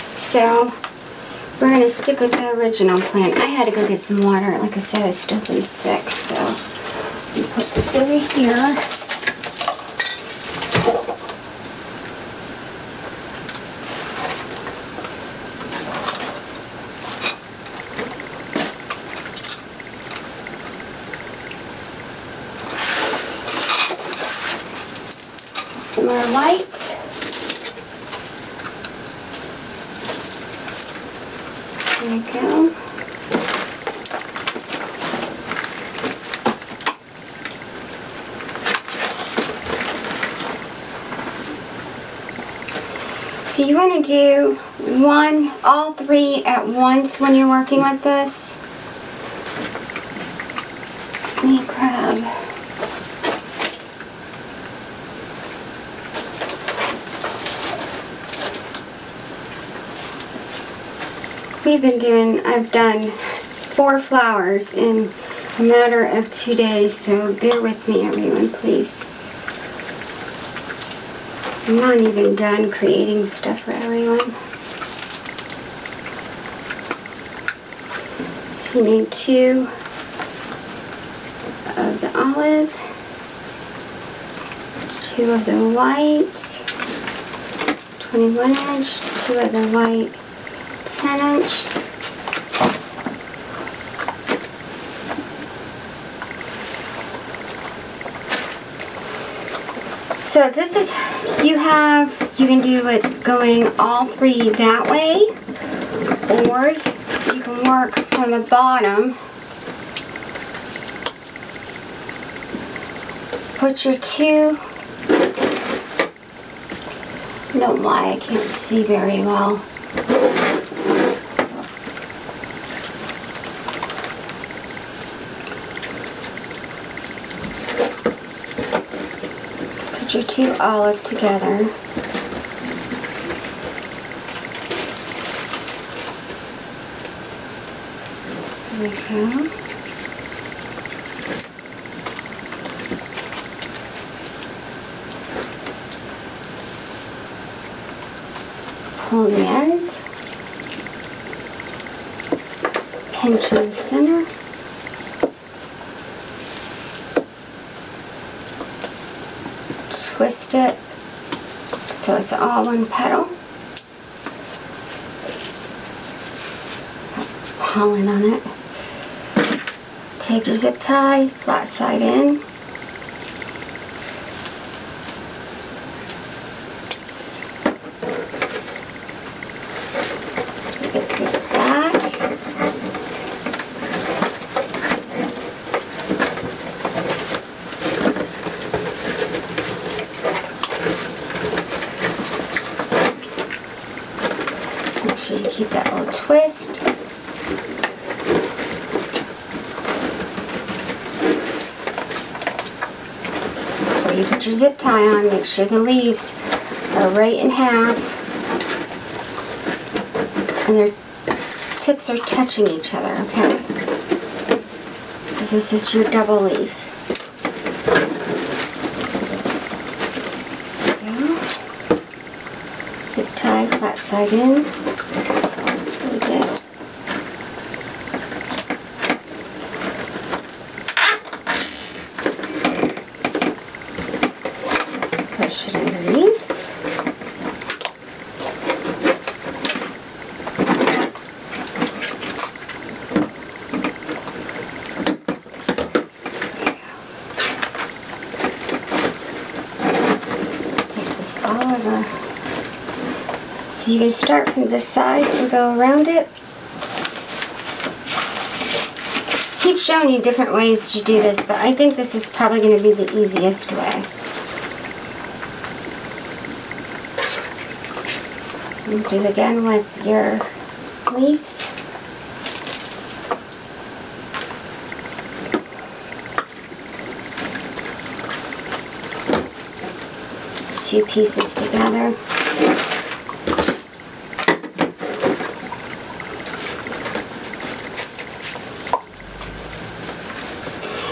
so we're going to stick with the original plan. I had to go get some water. Like I said, I've still been sick, so let me put this over here. Some more white. There we go. So you want to do all three at once when you're working with this. Let me grab. I've done 4 flowers in a matter of 2 days, so bear with me everyone, please. I'm not even done creating stuff for everyone. So you need 2 of the olive, 2 of the white, 21 inch, 2 of the white, 10 inch. So this is, you can do it going all 3 that way, or you can work from the bottom. Put your 2, I don't know why I can't see very well. Put your 2 olive together. There we go. Pull the ends, pinch in the center, twist it so it's all one petal, pollen on it. Take your zip tie, flat side in. Take it through the back. Make sure you keep that little twist. Before you put your zip tie on, make sure the leaves are right in half and their tips are touching each other, okay? Because this is your double leaf. There we go. Zip tie, flat side in. Until we get push it underneath. So you can start from this side and go around it. Keep showing you different ways to do this, but I think this is probably going to be the easiest way. And do it again with your leaves. Two pieces together.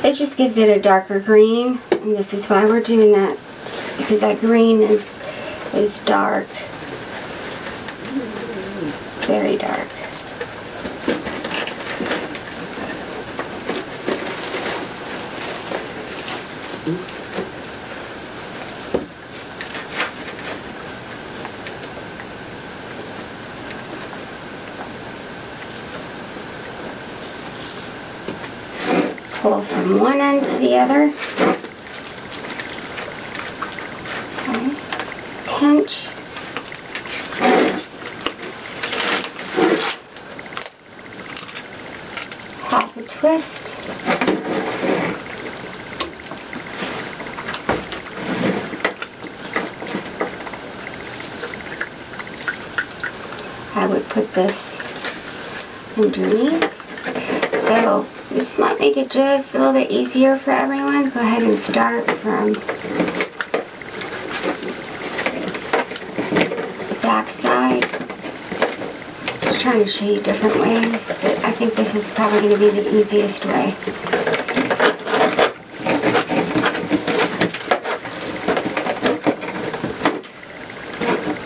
It just gives it a darker green, and this is why we're doing that, because that green is dark, very dark. Pull from one end to the other. Okay. Pinch. Half a twist. put this underneath. So this might make it just a little bit easier for everyone. Go ahead and start from the back side. Just trying to show you different ways, but I think this is probably going to be the easiest way.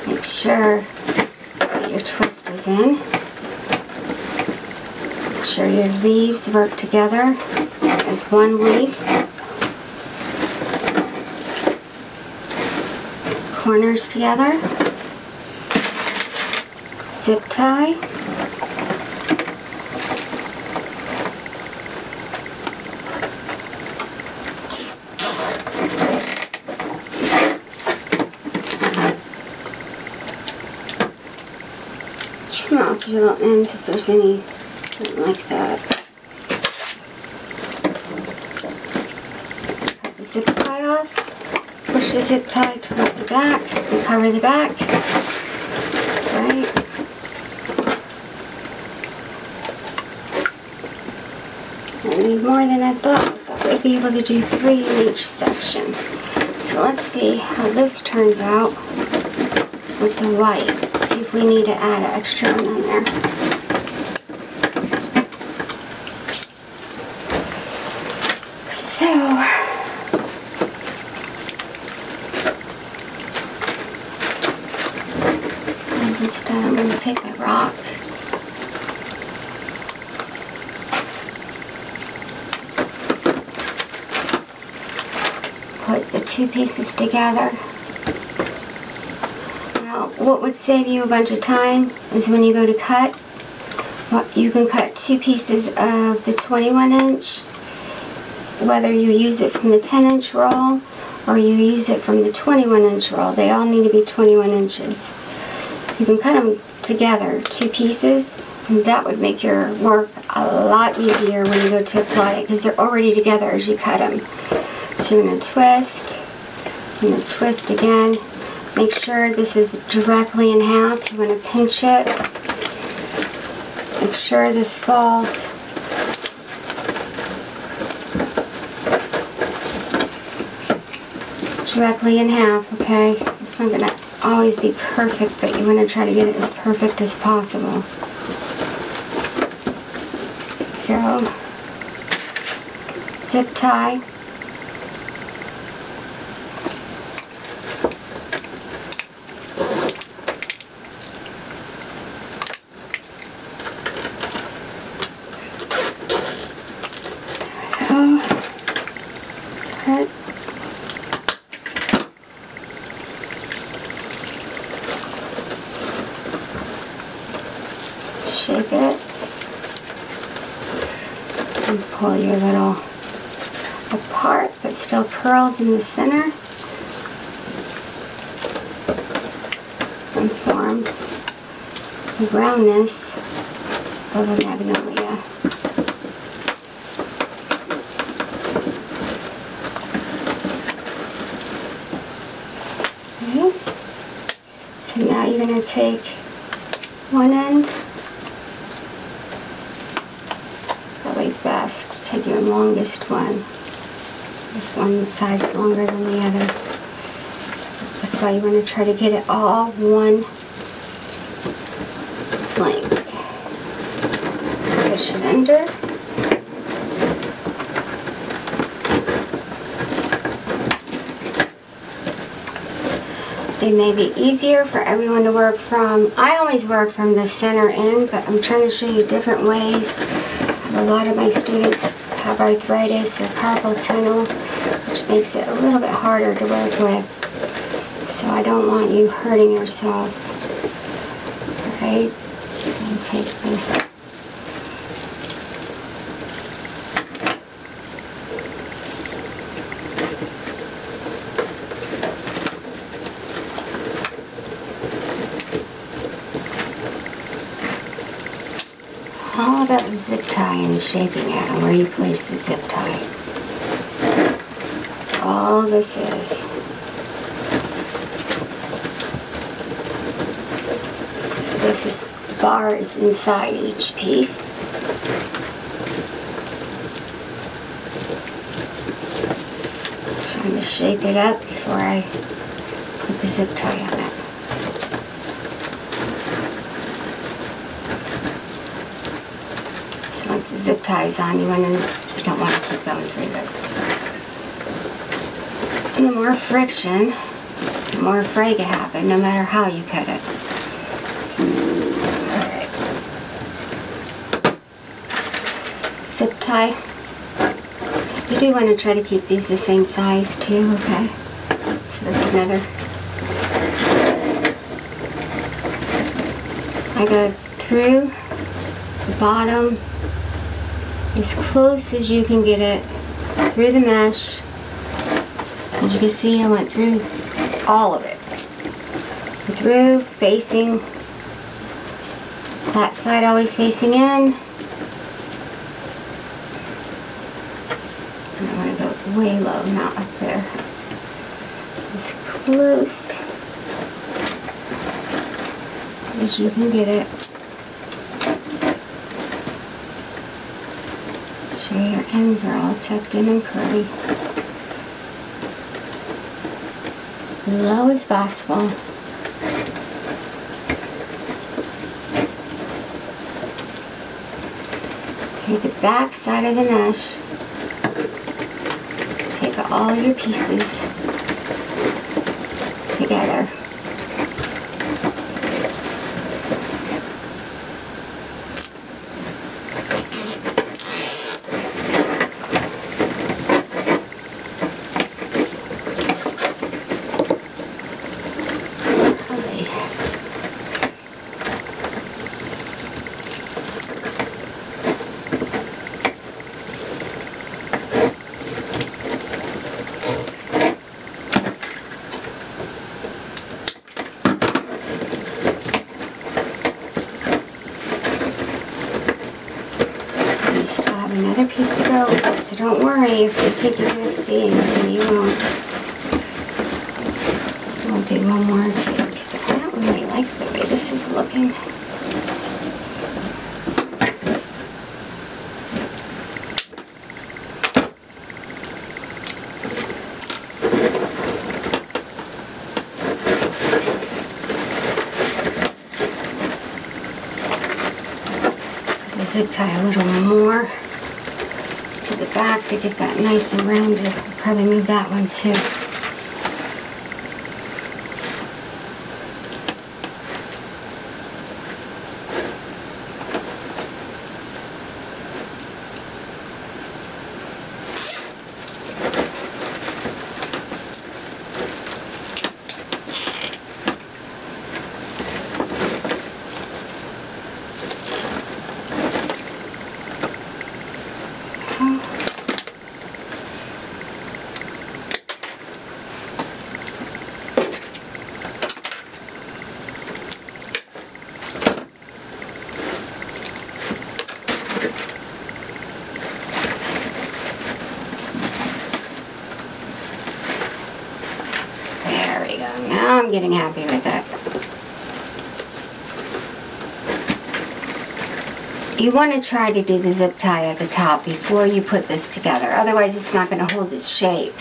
Make sure that your twist is in. Make sure your leaves work together as one leaf. Corners together. Zip tie. Trim off your little ends if there's anything like that. Cut the zip tie off. Push the zip tie towards the back and cover the back. Right. I need more than I thought. I thought we'd be able to do 3 in each section. So let's see how this turns out with the white. See if we need to add an extra one on there. So, this time I'm going to take my rock. Put the 2 pieces together. Now, what would save you a bunch of time is when you go to cut, you can cut 2 pieces of the 21 inch, whether you use it from the 10-inch roll or you use it from the 21-inch roll. They all need to be 21 inches. You can cut them together, 2 pieces, and that would make your work a lot easier when you go to apply it because they're already together as you cut them. So you're going to twist, you're going to twist again. Make sure this is directly in half. You want to pinch it. Make sure this falls directly in half, okay? It's not going to always be perfect, but you want to try to get it as perfect as possible. Go. Zip tie. Cut. Shape it and pull your little apart but still curled in the center and form the roundness of a magnolia. Okay. So now you're going to take one end. Best take your longest one. If one side's longer than the other. That's why you want to try to get it all one length. Push it under. They may be easier for everyone to work from. I always work from the center end, but I'm trying to show you different ways. A lot of my students have arthritis or carpal tunnel, which makes it a little bit harder to work with. So I don't want you hurting yourself. Alright, so I'm going to take this. All about the zip tie and shaping it and where you place the zip tie. That's all this is. So this is bars inside each piece. Trying to shape it up before I put the zip tie on it. So once the zip tie is on, you don't want to keep going through this. And the more friction, the more fray can happen, no matter how you cut it. Alright. Zip tie. You do want to try to keep these the same size too, okay? So that's another. I go through the bottom as close as you can get it through the mesh. As you can see, I went through all of it. Through, facing, that side always facing in. And I want to go way low, not up there. As close as you can get it. Sure your ends are all tucked in and curly. Low as possible. Through the back side of the mesh. Take all your pieces together. Another piece to go, so don't worry if you think you're going to see anything, you won't. We'll do one more too, because I don't really like the way this is looking. Put the zip tie a little more to the back to get that nice and rounded. I'll probably move that one too. Now I'm getting happy with it. You want to try to do the zip tie at the top before you put this together. Otherwise it's not going to hold its shape.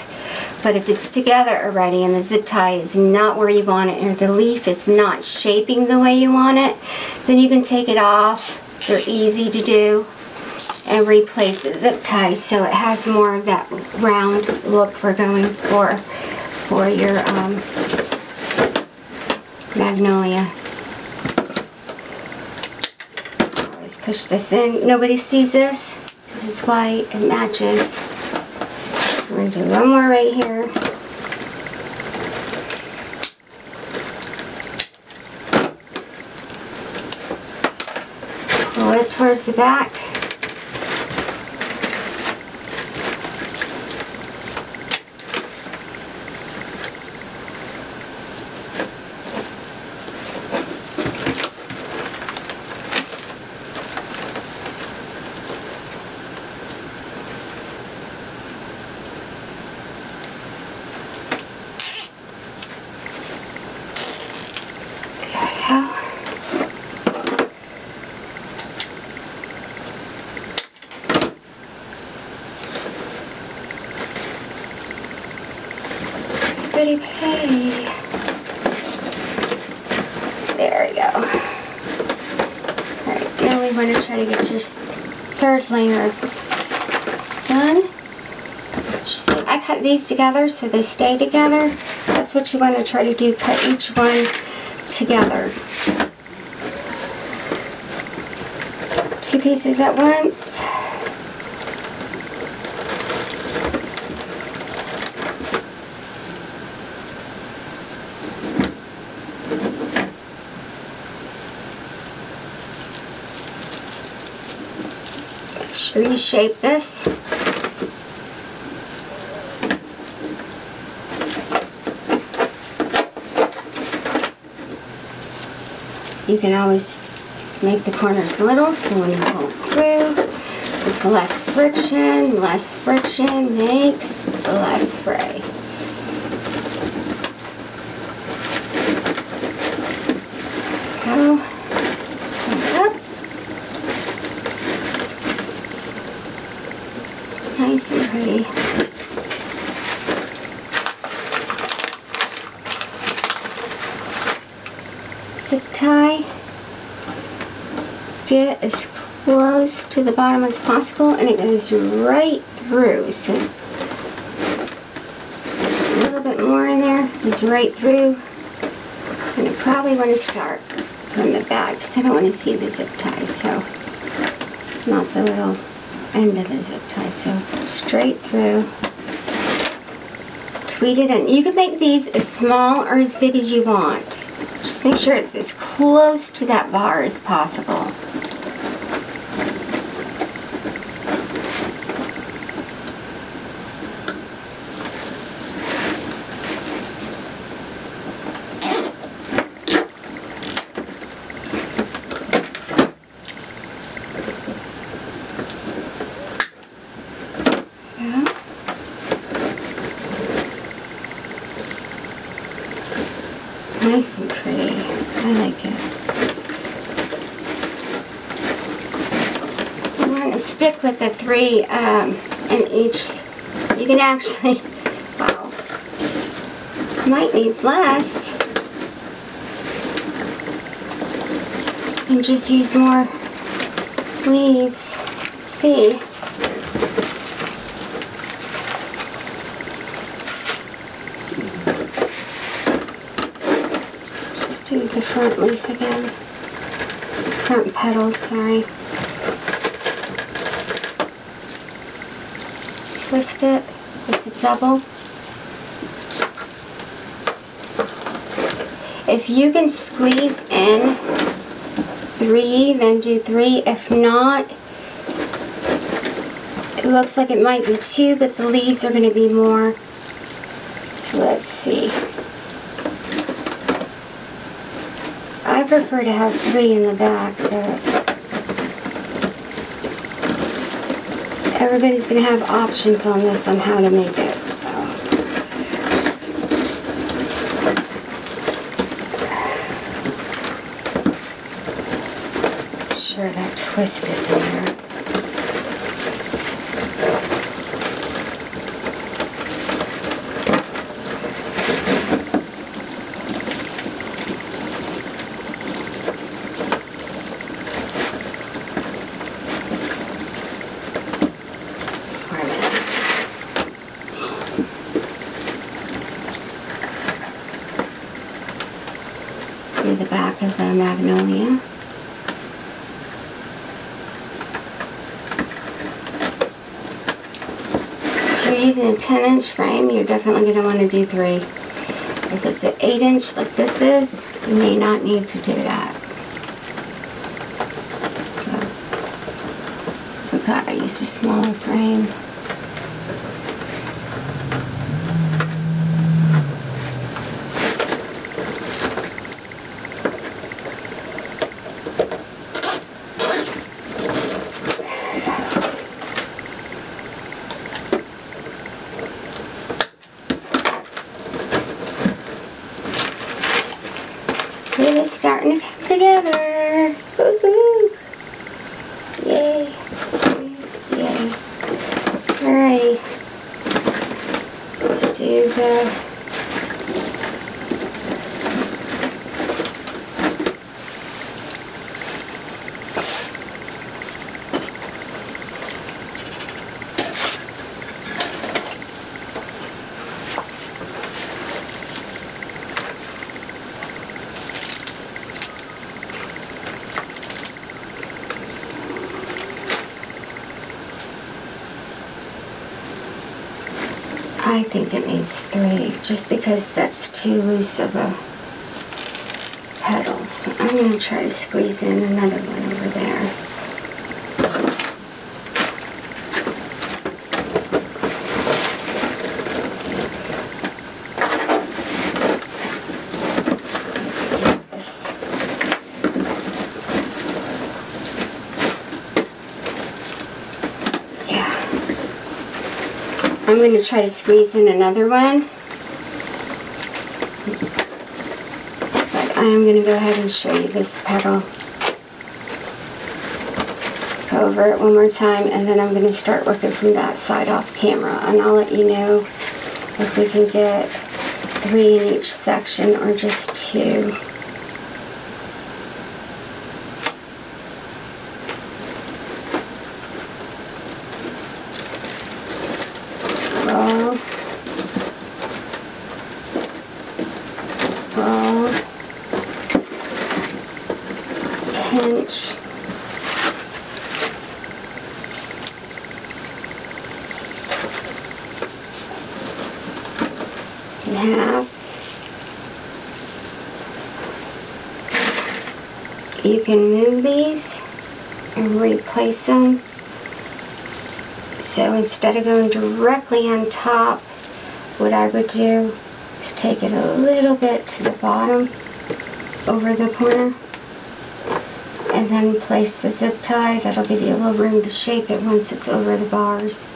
But if it's together already and the zip tie is not where you want it, or the leaf is not shaping the way you want it, then you can take it off. They're easy to do. And replace the zip tie so it has more of that round look we're going for your Magnolia. Always push this in. Nobody sees this because it's white. It matches. I'm going to do one more right here. Pull it towards the back. pretty, pretty. There we go. Alright, now we want to try to get your third layer done. See, I cut these together so they stay together. That's what you want to try to do, cut each one together. 2 pieces at once. Make sure you shape this. You can always make the corners little so when you pull through, it's less friction. Less friction makes less spray. Go. Up. Nice and pretty. Zip tie. Get as close to the bottom as possible, and it goes right through. So a little bit more in there, goes right through. And I probably want to start from the back because I don't want to see the zip tie, so not the little end of the zip tie. So straight through. Tweet it in. You can make these as small or as big as you want. Just make sure it's as close to that bar as possible. Nice and pretty. I like it. You want to stick with the 3 in each. You can actually, wow, might need less. And just use more leaves. Let's see. Do the front leaf again. Front petals, sorry. Twist it with a double. If you can squeeze in 3, then do 3. If not, it looks like it might be 2, but the leaves are going to be more. So let's see. I prefer to have 3 in the back, but everybody's going to have options on this on how to make it, so. Make sure that twist is in there. The back of the Magnolia. If you're using a 10-inch frame, you're definitely going to want to do 3. If it's an 8-inch like this is, you may not need to do that. So, forgot I used a smaller frame. It is starting to come together. Woohoo! Yay! Yay! Alrighty. Let's do the I think it needs 3, just because that's too loose of a pedal. So I'm going to try to squeeze in another one over there. I'm going to try to squeeze in another one, but I am going to go ahead and show you this pedal. Go over it one more time, and then I'm going to start working from that side off camera, and I'll let you know if we can get 3 in each section or just 2. Roll, roll, pinch, and half. You can move these and replace them. So instead of going directly on top, what I would do is take it a little bit to the bottom over the corner and then place the zip tie. That'll give you a little room to shape it once it's over the bars.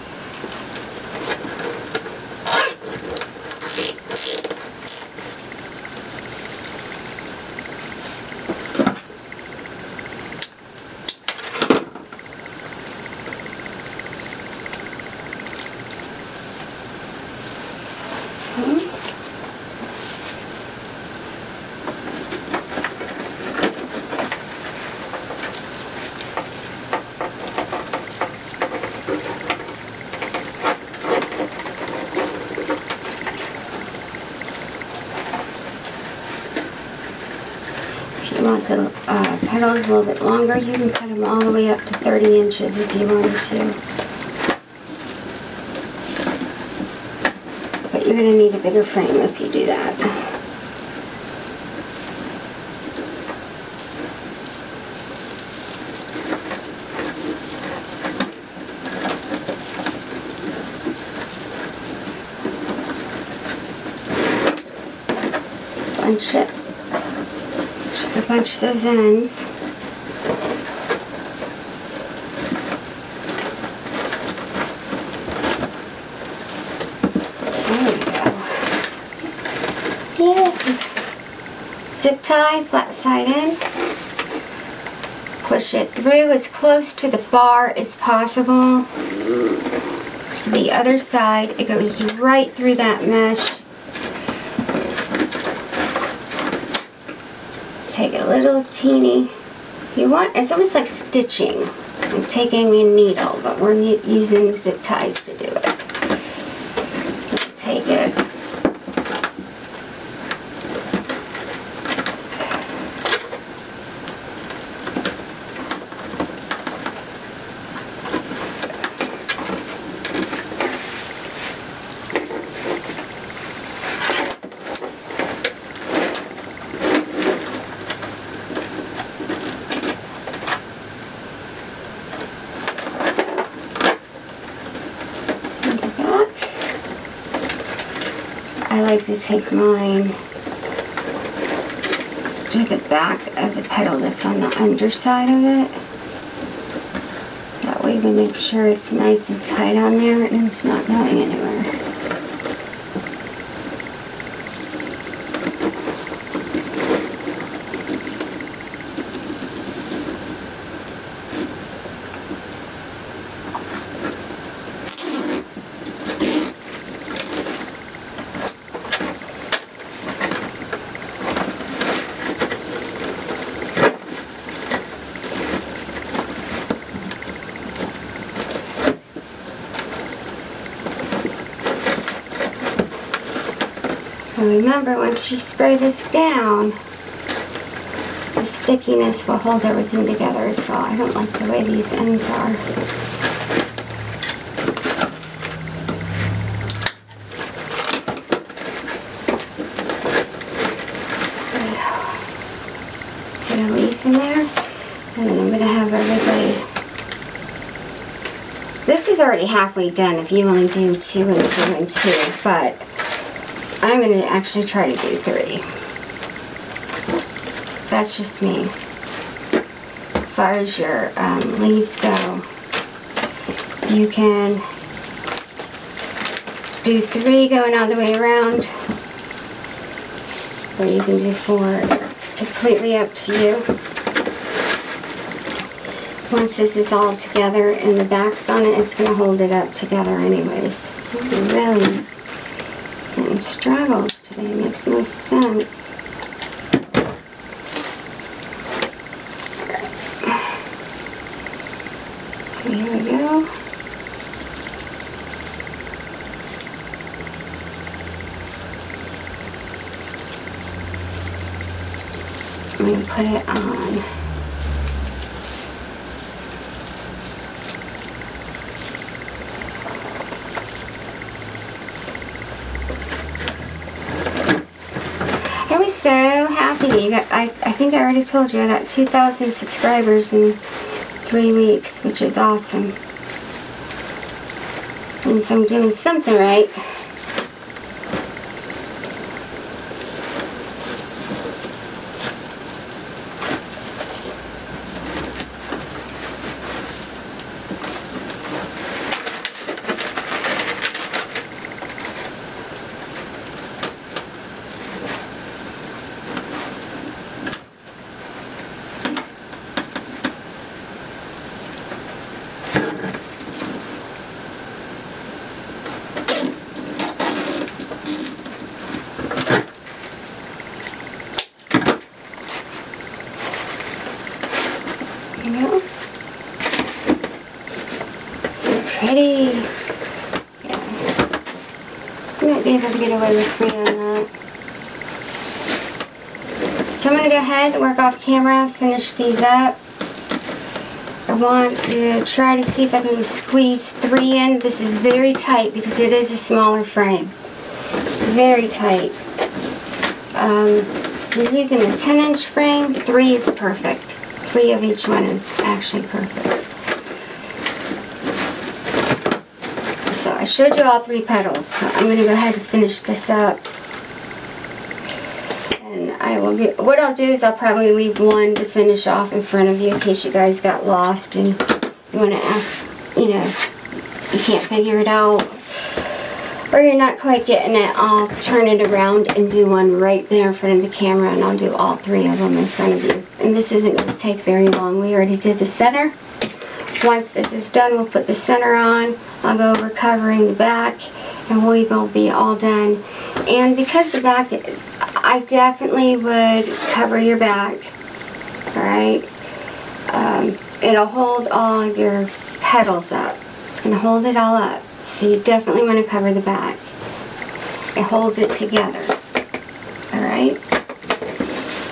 If you want the pedals a little bit longer, you can cut them all the way up to 30 inches if you wanted to. But you're going to need a bigger frame if you do that. Bunch it. Try to bunch those ends. There we go. Yeah. Zip tie, flat side in. Push it through as close to the bar as possible. So the other side, it goes right through that mesh. Take a little teeny, you want, it's almost like stitching, like taking a needle, but we're using zip ties to do it. Take it, I like to take mine to the back of the pedal that's on the underside of it. That way we make sure it's nice and tight on there and it's not going anywhere. And remember, once you spray this down, the stickiness will hold everything together as well. I don't like the way these ends are. is already halfway done if you only do 2 and 2 and 2, but I'm going to actually try to do 3. That's just me. As far as your leaves go, you can do 3 going all the way around, or you can do 4. It's completely up to you. Once this is all together and the back's on it, it's going to hold it up together anyways. I'm really getting struggles today. Makes no sense. So here we go. I'm going to put it on. I was so happy. I think I already told you I got 2,000 subscribers in 3 weeks, which is awesome. And so I'm doing something right. Pretty. Yeah. I might be able to get away with 3 on that. So I'm going to go ahead and work off camera, finish these up. I want to try to see if I can squeeze 3 in. This is very tight because it is a smaller frame. Very tight. You're using a 10-inch frame. 3 is perfect. 3 of each one is actually perfect. I showed you all 3 petals, so I'm going to go ahead and finish this up. And what I'll do is I'll probably leave 1 to finish off in front of you in case you guys got lost and you want to ask, you can't figure it out, or you're not quite getting it. I'll turn it around and do 1 right there in front of the camera, and I'll do all 3 of them in front of you. And this isn't going to take very long. We already did the center. Once this is done, we'll put the center on. I'll go over covering the back, and we will be all done. And because the back, I definitely would cover your back. Alright? It'll hold all your petals up. It's going to hold it all up. So you definitely want to cover the back. It holds it together. Alright?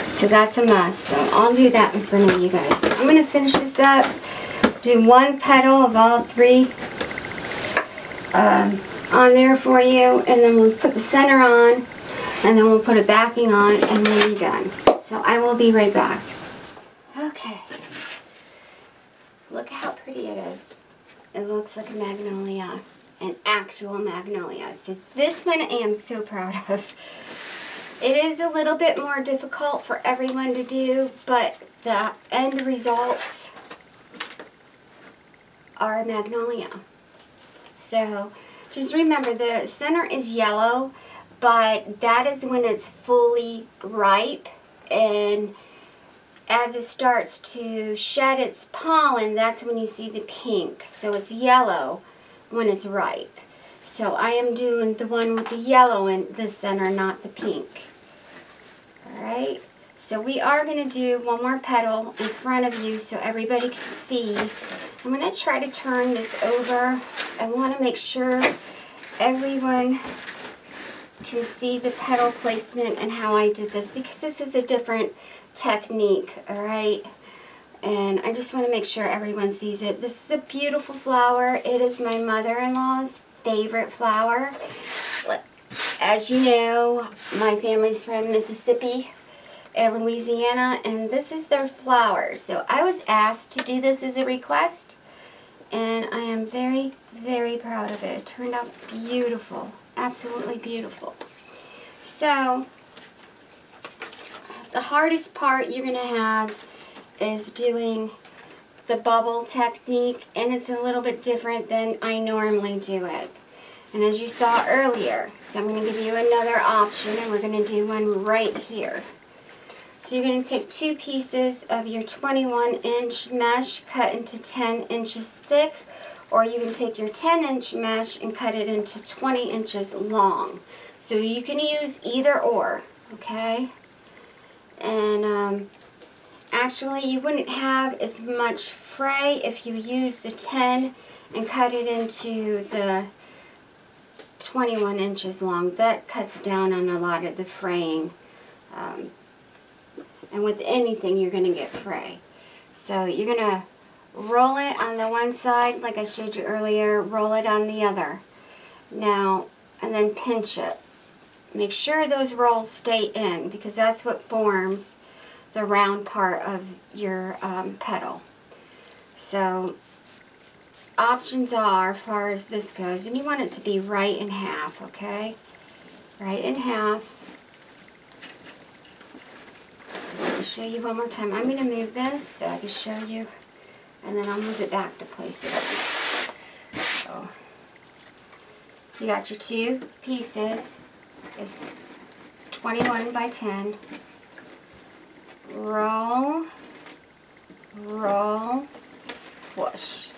So that's a must. So I'll do that in front of you guys. I'm going to finish this up. Do 1 petal of all 3 on there for you, and then we'll put the center on, and then we'll put a backing on, and we'll be done. So I will be right back. Okay. Look at how pretty it is. It looks like a magnolia, an actual magnolia. So this one I am so proud of. It is a little bit more difficult for everyone to do, but the end results are a magnolia. So just remember, the center is yellow, but that is when it's fully ripe, and as it starts to shed its pollen, that's when you see the pink. So it's yellow when it's ripe. So I am doing the one with the yellow in the center, not the pink. Alright, so we are going to do 1 more petal in front of you so everybody can see. I'm going to try to turn this over. I want to make sure everyone can see the petal placement and how I did this, because this is a different technique, alright? And I just want to make sure everyone sees it. This is a beautiful flower. It is my mother-in-law's favorite flower. As you know, my family's from Mississippi and Louisiana, and this is their flower. So I was asked to do this as a request, and I am very, very proud of it. It turned out beautiful, absolutely beautiful. So, the hardest part you're going to have is doing the bubble technique, and it's a little bit different than I normally do it. And as you saw earlier, so I'm going to give you another option, and we're going to do one right here. So you're going to take 2 pieces of your 21-inch mesh, cut into 10 inches thick, or you can take your 10-inch mesh and cut it into 20 inches long. So you can use either or, okay? And actually, you wouldn't have as much fray if you use the 10 and cut it into the 21 inches long. That cuts down on a lot of the fraying. And with anything, you're going to get fray. So you're going to roll it on the one side, like I showed you earlier, roll it on the other. Now, and then pinch it. Make sure those rolls stay in, because that's what forms the round part of your petal. So, options are, as far as this goes, and you want it to be right in half, okay? Right in half. So let me show you one more time. I'm going to move this so I can show you, and then I'll move it back to place it. So, you got your 2 pieces. It's 21 by 10. Roll, roll, squish.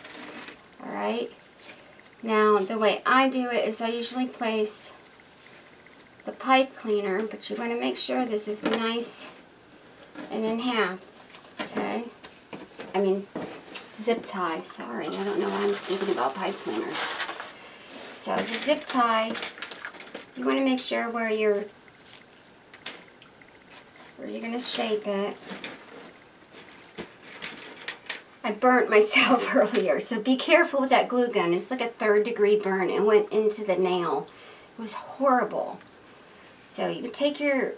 Alright? Now, the way I do it is I usually place the pipe cleaner, but you want to make sure this is nice and in half. Okay? I mean, zip tie. Sorry, I don't know why I'm thinking about pipe cleaners. So, the zip tie, you want to make sure where you're going to shape it. I burnt myself earlier, so be careful with that glue gun. It's like a 3rd-degree burn. It went into the nail. It was horrible. So you take your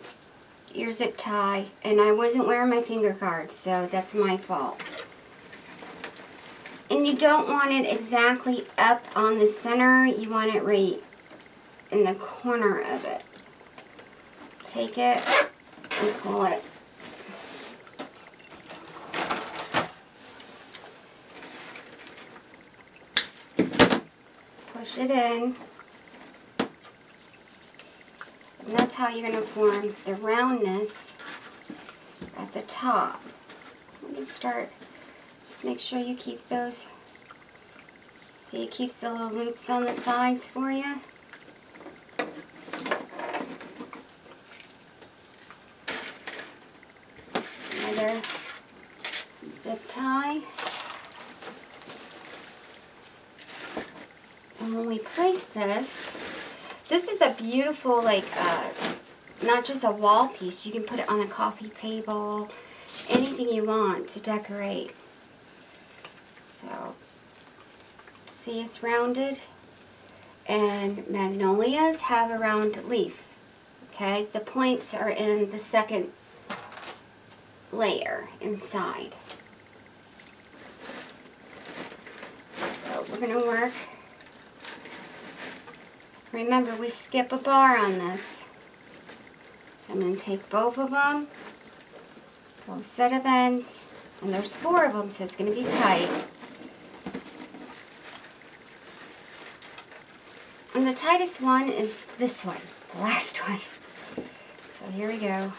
zip tie, and I wasn't wearing my finger guards, so that's my fault. And you don't want it exactly up on the center. You want it right in the corner of it. Take it and pull it. Push it in. And that's how you're going to form the roundness at the top. Let me start. Just make sure you keep those. See, it keeps the little loops on the sides for you. Another zip tie. And when we place this, this is a beautiful, like, not just a wall piece. You can put it on a coffee table, anything you want to decorate. So, see, it's rounded. And magnolias have a round leaf. Okay, the points are in the 2nd layer inside. So we're going to work. Remember, we skip a bar on this. So I'm going to take both of them, both set of ends, and there's 4 of them, so it's going to be tight. And the tightest one is this one, the last one. So here we go.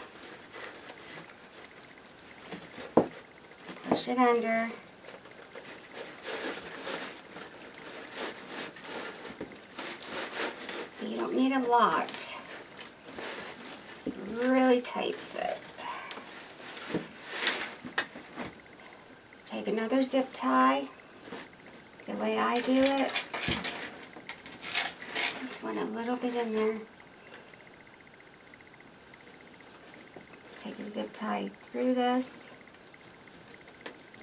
Push it under. You don't need a lot. It's a really tight fit. Take another zip tie, the way I do it. Just want a little bit in there. Take your zip tie through this,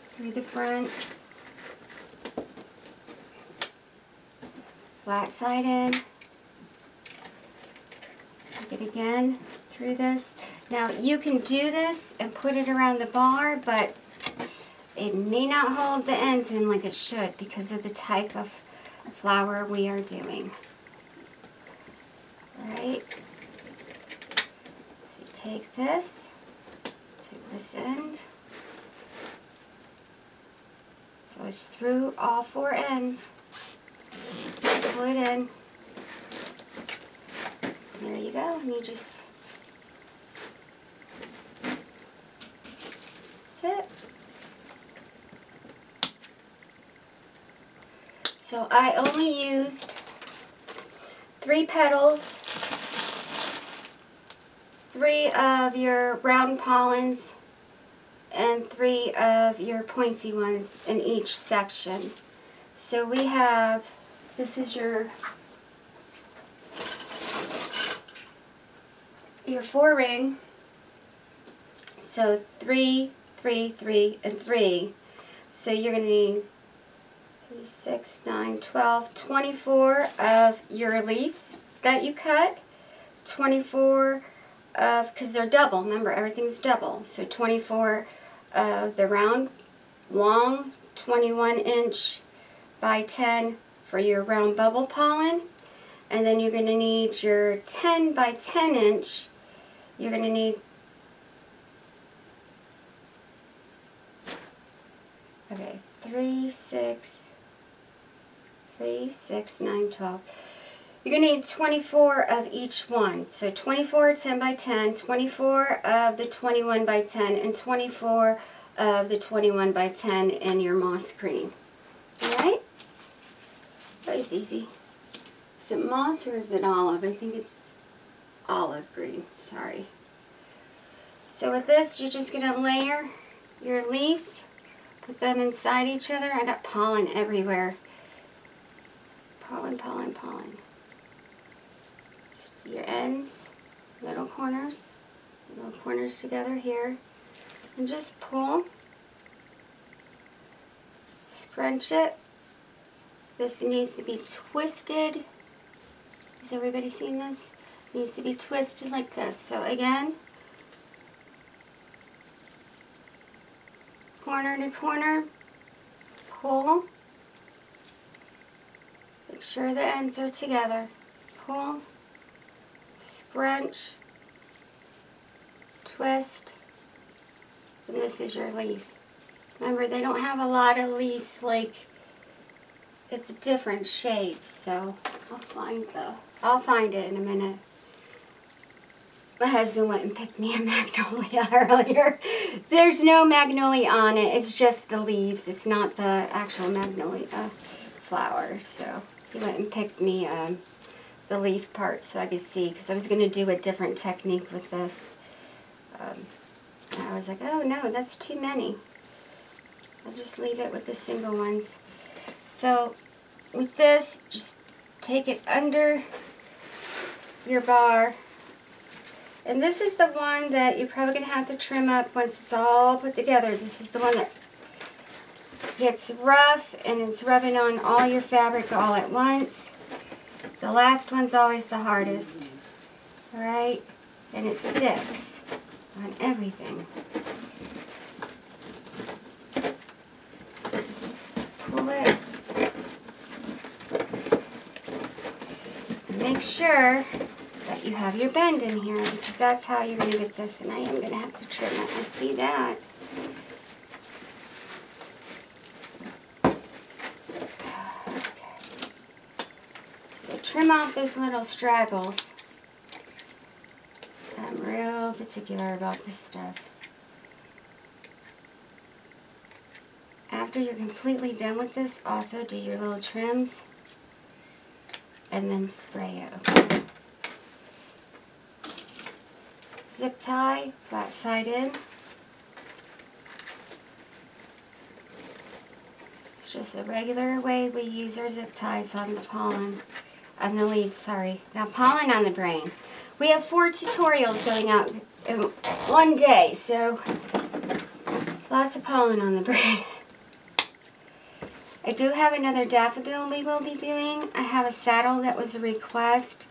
through the front, flat side in. Take it again through this. Now you can do this and put it around the bar, but it may not hold the ends in like it should because of the type of flower we are doing. Alright, so take this end, so it's through all 4 ends, pull it in, there you go, and you just, that's it. So I only used 3 petals, 3 of your round pollens, and 3 of your pointy ones in each section. So we have, this is your 4 ring. So 3, 3, 3, and 3. So you're going to need 3, 6, 9, 12, 24 of your leaves that you cut. 24 of, because they're double, remember everything's double. So 24 of the round, long 21-inch by 10 for your round bubble pollen. And then you're going to need your 10 by 10 inch. You're going to need, okay, 3, 6, 9, 12. You're going to need 24 of each one. So 24 10 by 10, 24 of the 21 by 10, and 24 of the 21 by 10 in your moss green. Alright? That was easy. Is it moss or is it olive? I think it's olive green. Sorry. So with this, you're just going to layer your leaves, put them inside each other. I got pollen everywhere. Pollen, pollen, pollen. Just your ends, little corners together here. And just pull. Scrunch it. This needs to be twisted. Has everybody seen this? It needs to be twisted like this. So again, corner to corner, pull. Make sure the ends are together. Pull, scrunch, twist, and this is your leaf. Remember, they don't have a lot of leaves, like, it's a different shape, so I'll find it in a minute. My husband went and picked me a magnolia earlier. There's no magnolia on it, it's just the leaves. It's not the actual magnolia flower, so he went and picked me the leaf part so I could see, because I was going to do a different technique with this. I was like, oh no, that's too many. I'll just leave it with the single ones. So with this, just take it under your bar. And this is the one that you're probably going to have to trim up once it's all put together. This is the one that gets rough and it's rubbing on all your fabric all at once. The last one's always the hardest. Alright? And it sticks on everything. Just pull it. And make sure that you have your bend in here, because that's how you're going to get this, and I am going to have to trim it. I see that. Okay. So trim off those little straggles. I'm real particular about this stuff. After you're completely done with this, also do your little trims and then spray it. Okay. Zip tie, flat side in. It's just a regular way we use our zip ties on the pollen, on the leaves, sorry. Now pollen on the brain. We have 4 tutorials going out in one day, so lots of pollen on the brain. I do have another daffodil we will be doing. I have a saddle that was a request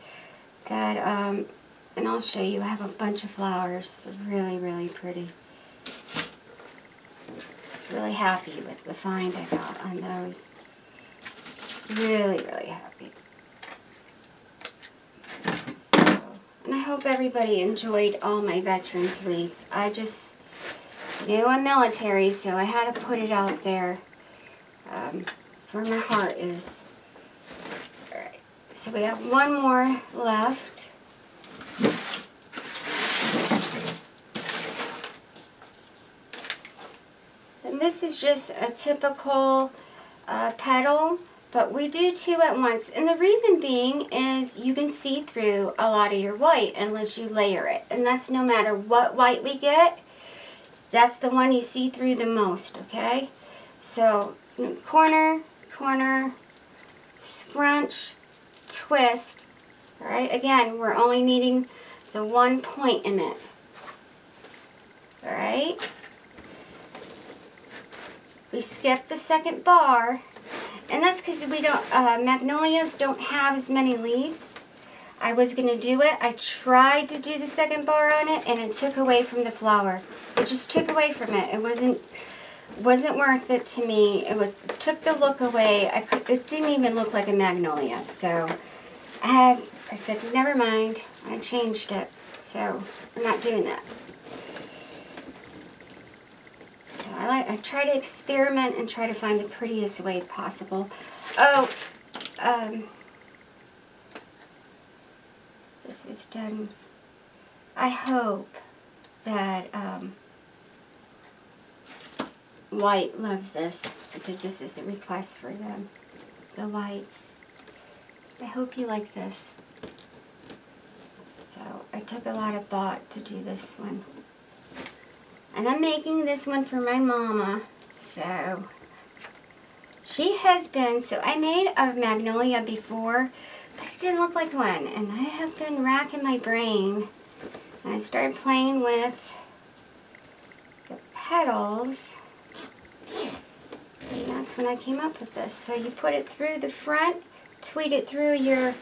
that, and I'll show you. I have a bunch of flowers. They're really, really pretty. It's really happy with the find I got on those. Really, really happy. So, and I hope everybody enjoyed all my veterans wreaths. I just, you know, I'm military, so I had to put it out there. It's where my heart is. Alright, so we have one more left. And this is just a typical petal, but we do two at once. And the reason being is you can see through a lot of your white unless you layer it. And that's no matter what white we get, that's the one you see through the most, okay? So, corner, corner, scrunch, twist. Alright, again, we're only needing the one point in it. Alright? We skip the second bar, and that's because we don't, magnolias don't have as many leaves. I was going to do it. I tried to do the second bar on it, and it took away from the flower. It just took away from it. It wasn't worth it to me. It took the look away. It didn't even look like a magnolia. So I said, never mind. I changed it. So I'm not doing that. So I try to experiment and try to find the prettiest way possible. Oh, this was done. I hope that White loves this, because this is a request for them, the whites. I hope you like this. So I took a lot of thought to do this one. And I'm making this one for my mama. So she has been, so I made a magnolia before, but it didn't look like one. And I have been racking my brain. And I started playing with the petals. And that's when I came up with this. So you put it through the front, tweet it through your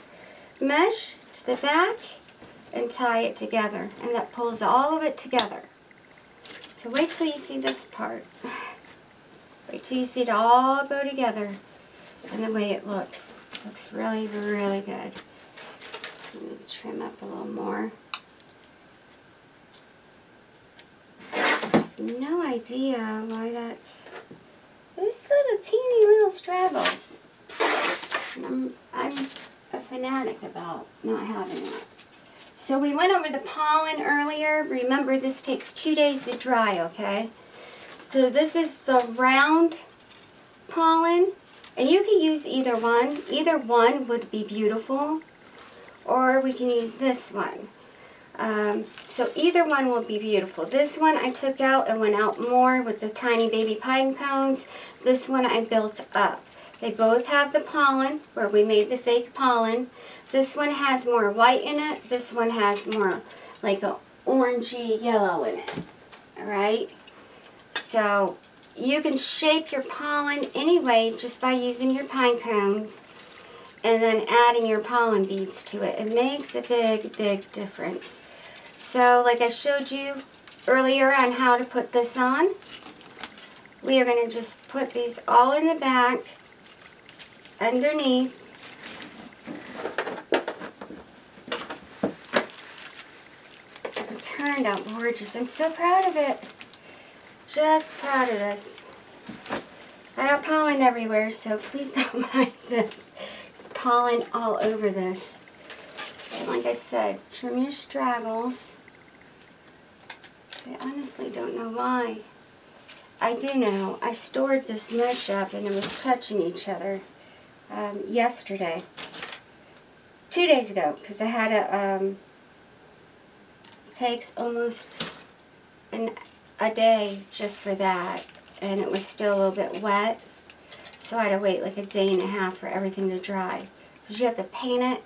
mesh to the back, and tie it together. And that pulls all of it together. So wait till you see this part. Wait till you see it all go together and the way it looks. It looks really, really good. I'm going to trim up a little more. No idea why that's... These little teeny little straggles. And I'm a fanatic about not having it. So we went over the pollen earlier. Remember, this takes 2 days to dry, okay? So this is the round pollen, and you can use either one. Either one would be beautiful, or we can use this one. So either one will be beautiful. This one I took out and went out more with the tiny baby pine cones. This one I built up. They both have the pollen, where we made the fake pollen. This one has more white in it. This one has more like a orangey yellow in it. Alright? So you can shape your pollen anyway just by using your pine cones and then adding your pollen beads to it. It makes a big, big difference. So like I showed you earlier on how to put this on, we are going to just put these all in the back, underneath. It turned out gorgeous. I'm so proud of it. Just proud of this. I got pollen everywhere, so please don't mind this. There's pollen all over this. And like I said, trim your straggles. I honestly don't know why. I do know. I stored this mesh up and it was touching each other yesterday. 2 days ago, because I had a, it takes almost a day just for that, and it was still a little bit wet, so I had to wait like a day and a half for everything to dry, because you have to paint it,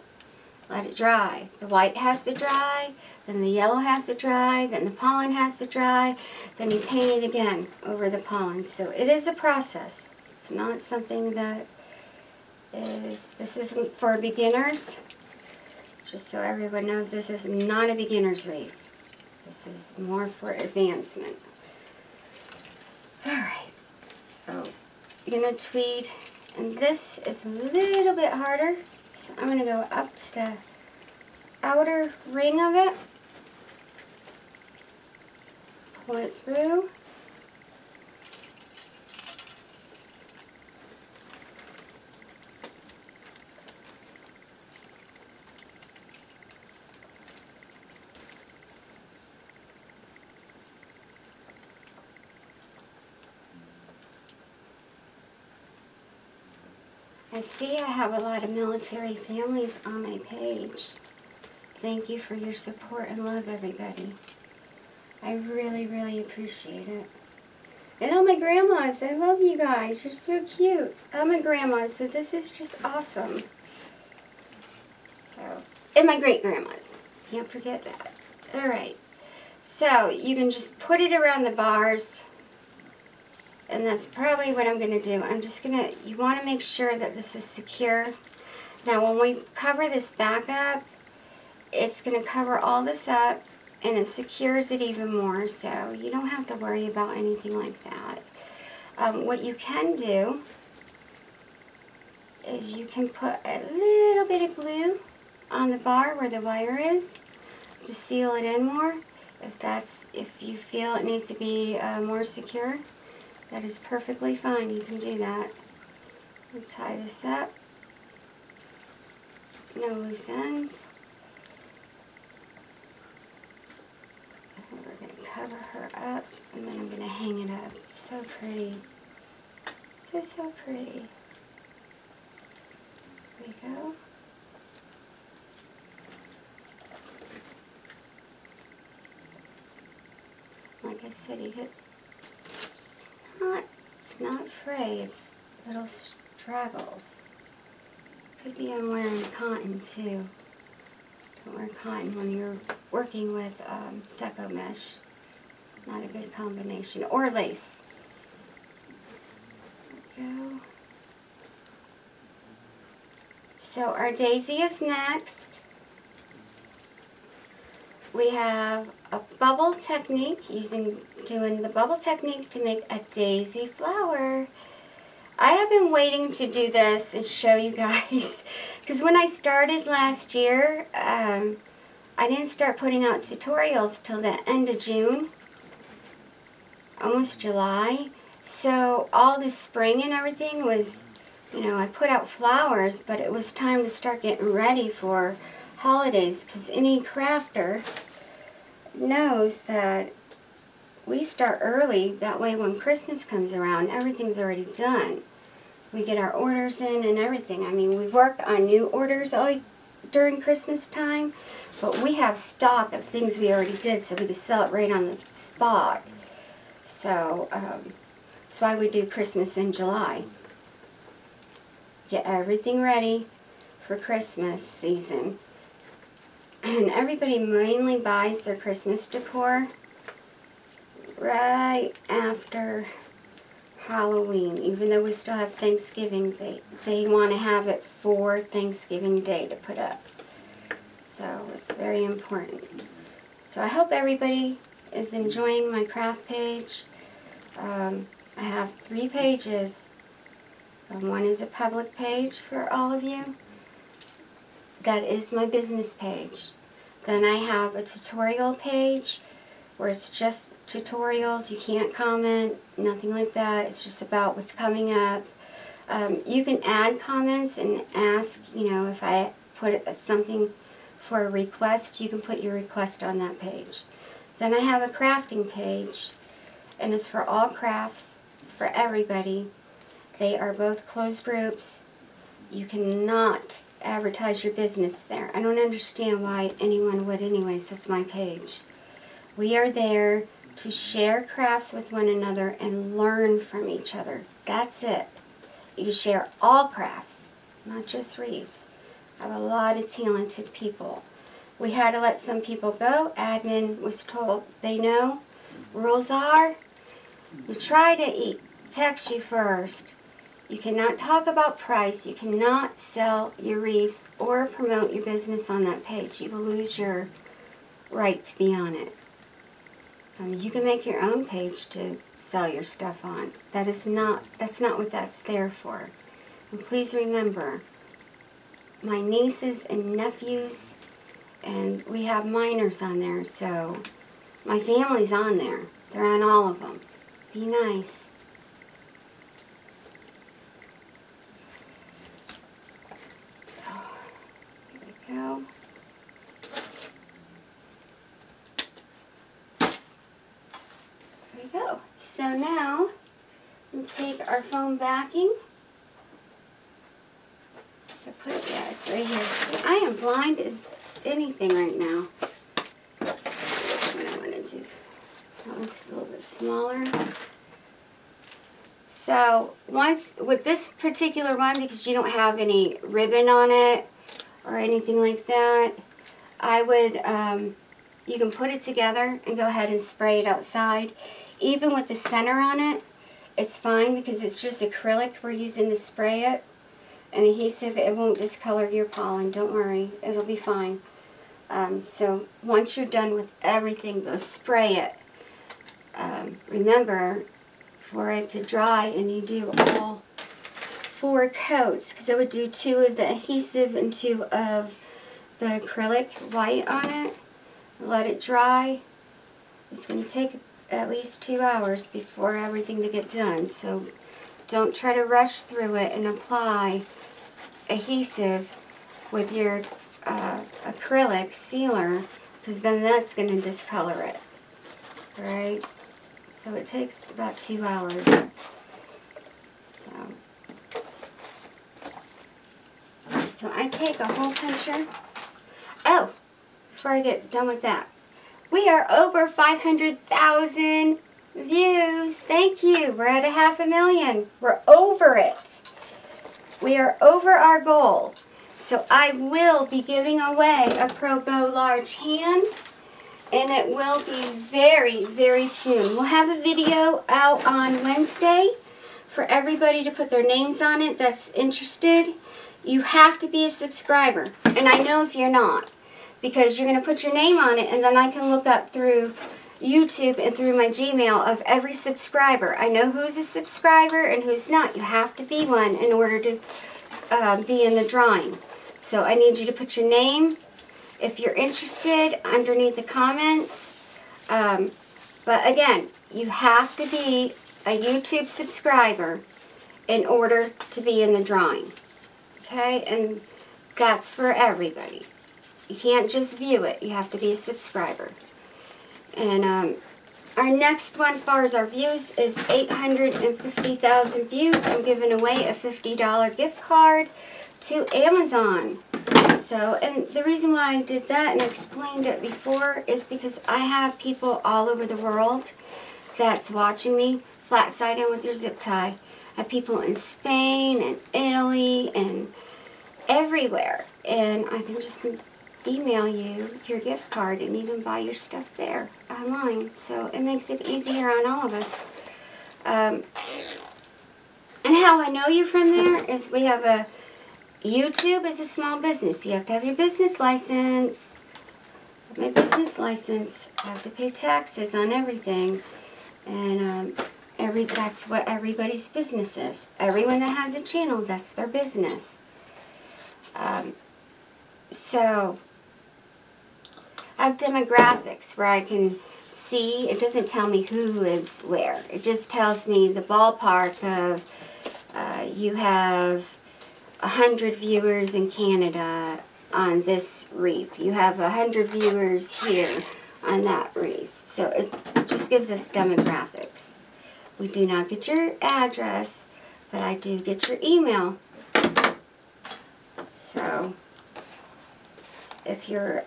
let it dry. The white has to dry, then the yellow has to dry, then the pollen has to dry, then you paint it again over the pollen. So it is a process. It's not something that this isn't for beginners. Just so everyone knows, this is not a beginner's wreath. This is more for advancement. Alright, going to tweed, and this is a little bit harder, so I'm going to go up to the outer ring of it, pull it through. I see I have a lot of military families on my page. Thank you for your support and love, everybody. I really, really appreciate it. And all my grandmas, I love you guys. You're so cute. I'm a grandma, so this is just awesome. So, and my great-grandmas. Can't forget that. All right. So, you can just put it around the bars. And that's probably what I'm going to do. I'm just going to, you want to make sure that this is secure. Now when we cover this back up, it's going to cover all this up and it secures it even more. So you don't have to worry about anything like that. What you can do is you can put a little bit of glue on the bar where the wire is to seal it in more. If you feel it needs to be more secure. That is perfectly fine. You can do that. Let's tie this up. No loose ends. And we're going to cover her up, and then I'm going to hang it up. It's so pretty. So, so pretty. There we go. Like I said, it's not fray, it's little straggles. Could be I'm wearing cotton too. Don't wear cotton when you're working with deco mesh. Not a good combination. Or lace. There we go. So our daisy is next. We have a bubble technique, doing the bubble technique to make a daisy flower. I have been waiting to do this and show you guys, because when I started last year, I didn't start putting out tutorials till the end of June, almost July. So all this spring and everything was, I put out flowers, but it was time to start getting ready for holidays, because any crafter knows that we start early. That way when Christmas comes around, everything's already done. We get our orders in and everything. I mean, we work on new orders all during Christmas time, but we have stock of things we already did, so we can sell it right on the spot. So that's why we do Christmas in July. Get everything ready for Christmas season. And everybody mainly buys their Christmas decor right after Halloween. Even though we still have Thanksgiving, they want to have it for Thanksgiving Day to put up. So it's very important. So I hope everybody is enjoying my craft page. I have 3 pages. One is a public page for all of you. That is my business page. Then I have a tutorial page where it's just tutorials. You can't comment, nothing like that. It's just about what's coming up. You can add comments and ask, if I put something for a request, you can put your request on that page. Then I have a crafting page, and it's for all crafts. It's for everybody. They are both closed groups. You cannot advertise your business there. I don't understand why anyone would anyways. That's my page. We are there to share crafts with one another and learn from each other. That's it. You share all crafts, not just wreaths. I have a lot of talented people. We had to let some people go. Admin was told they know. Rules are, you try to text you first. You cannot talk about price. You cannot sell your wreaths or promote your business on that page. You will lose your right to be on it. You can make your own page to sell your stuff on. That's not what that's there for. And please remember, my nieces and nephews, and we have minors on there, so my family's on there. They're on all of them. Be nice. Oh, here we go. There we go. So now, we'll take our foam backing. Put it, yeah, it's right here. See, I am blind as anything right now. Which one I want to do? That one's a little bit smaller. So once with this particular one, because you don't have any ribbon on it or anything like that, I would you can put it together and go ahead and spray it outside. Even with the center on it, it's fine because it's just acrylic we're using to spray it. An adhesive, it won't discolor your pollen. Don't worry, it'll be fine. So once you're done with everything, go spray it. Remember, for it to dry, and you do all 4 coats, because I would do 2 of the adhesive and 2 of the acrylic white on it. Let it dry. It's going to take at least 2 hours before everything to get done. So don't try to rush through it and apply adhesive with your acrylic sealer, because then that's going to discolor it. Right? So it takes about 2 hours. So I take a hole puncher. Oh, before I get done with that, we are over 500,000 views. Thank you. We're at 500,000. We're over it. We are over our goal. So I will be giving away a Pro Bow large hand, and it will be very, very soon. We'll have a video out on Wednesday for everybody to put their names on it that's interested. You have to be a subscriber, and I know if you're not, because you're going to put your name on it, and then I can look up through YouTube and through my Gmail of every subscriber. I know who's a subscriber and who's not. You have to be one in order to be in the drawing. So I need you to put your name, if you're interested, underneath the comments. But again, you have to be a YouTube subscriber in order to be in the drawing. Okay? And that's for everybody. You can't just view it. You have to be a subscriber. And our next one, as far as our views, is 850,000 views. I'm giving away a $50 gift card to Amazon. So, and the reason why I did that and explained it before is because I have people all over the world that's watching me flat side in with their zip tie. I have people in Spain and Italy and everywhere. And I can just email you your gift card and you can buy your stuff there online. So it makes it easier on all of us. And how I know you from there is we have a YouTube is a small business. You have to have your business license. My business license. I have to pay taxes on everything. And that's what everybody's business is. Everyone that has a channel, that's their business. So I have demographics where I can see. It doesn't tell me who lives where. It just tells me the ballpark of you have 100 viewers in Canada on this Wreath. You have 100 viewers here on that Wreath. So it just gives us demographics. We do not get your address, but I do get your email. So if you're,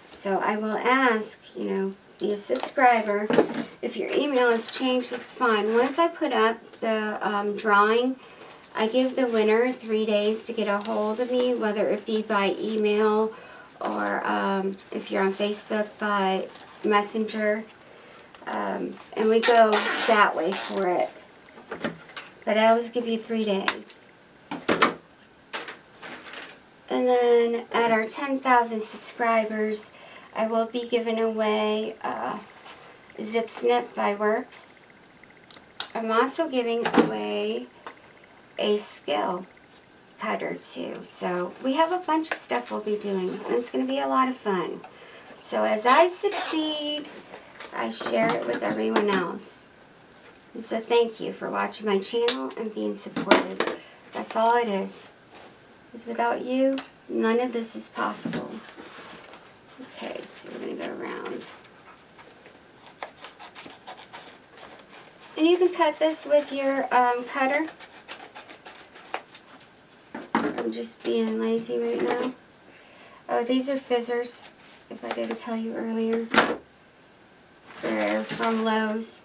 so I will ask, you know, be a subscriber. If your email has changed, that's fine. Once I put up the drawing, I give the winner 3 days to get a hold of me, whether it be by email or if you're on Facebook, by Messenger. And we go that way for it. But I always give you 3 days. And then at our 10,000 subscribers, I will be giving away Zip Snip by Works. I'm also giving away a skill cutter too. So we have a bunch of stuff we'll be doing, and it's going to be a lot of fun. So as I succeed, I share it with everyone else. And so thank you for watching my channel and being supportive. That's all it is. Because without you, none of this is possible. Okay, so we're going to go around. And you can cut this with your cutter. I'm just being lazy right now. Oh, these are fizzers, if I didn't tell you earlier. They're from Lowe's.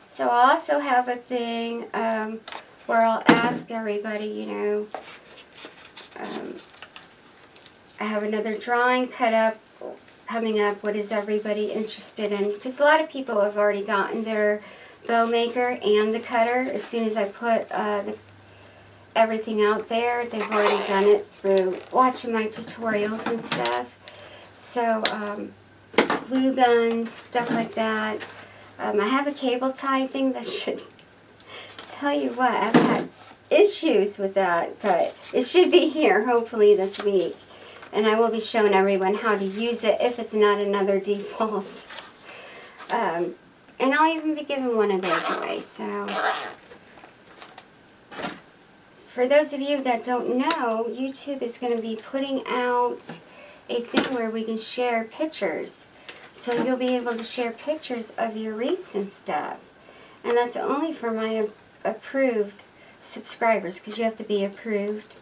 So I also have a thing where I'll ask everybody, you know, I have another drawing coming up. What is everybody interested in? Because a lot of people have already gotten their bow maker and the cutter. As soon as I put everything out there, they've already done it through watching my tutorials and stuff. So glue guns, stuff like that. I have a cable tie thing that should tell you what, I've had issues with that, but it should be here hopefully this week. And I will be showing everyone how to use it if it's not another default. And I'll even be giving one of those away. So, for those of you that don't know, YouTube is going to be putting out a thing where we can share pictures. So you'll be able to share pictures of your wreaths and stuff. And that's only for my approved subscribers, because you have to be approved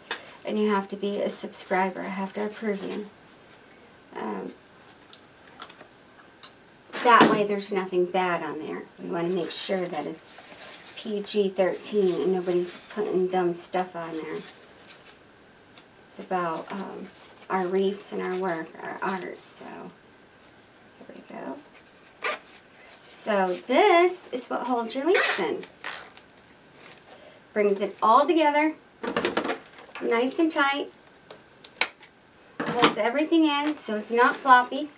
and you have to be a subscriber. I have to approve you. That way there's nothing bad on there. We want to make sure that it's PG-13 and nobody's putting dumb stuff on there. It's about our wreaths and our work, our art. So here we go. So this is what holds your leaves in. Brings it all together, nice and tight. Holds everything in so it's not floppy.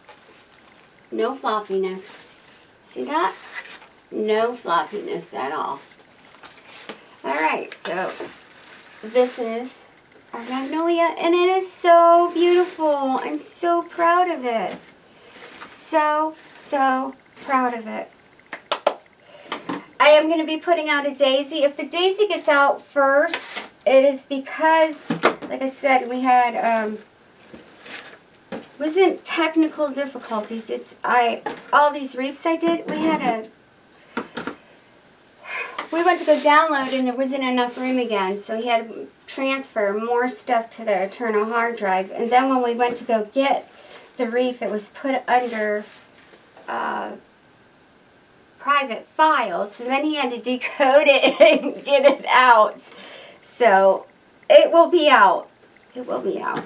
No floppiness. See that? No floppiness at all. Alright, so this is our Magnolia, and it is so beautiful. I'm so proud of it. So proud of it. I am going to be putting out a daisy. If the daisy gets out first, it is because, like I said, we had wasn't technical difficulties. It's all these wreaths I did. We went to go download and there wasn't enough room again, so he had to transfer more stuff to the internal hard drive. And then when we went to go get the wreath, it was put under private files, so then he had to decode it and get it out. So it will be out. It will be out.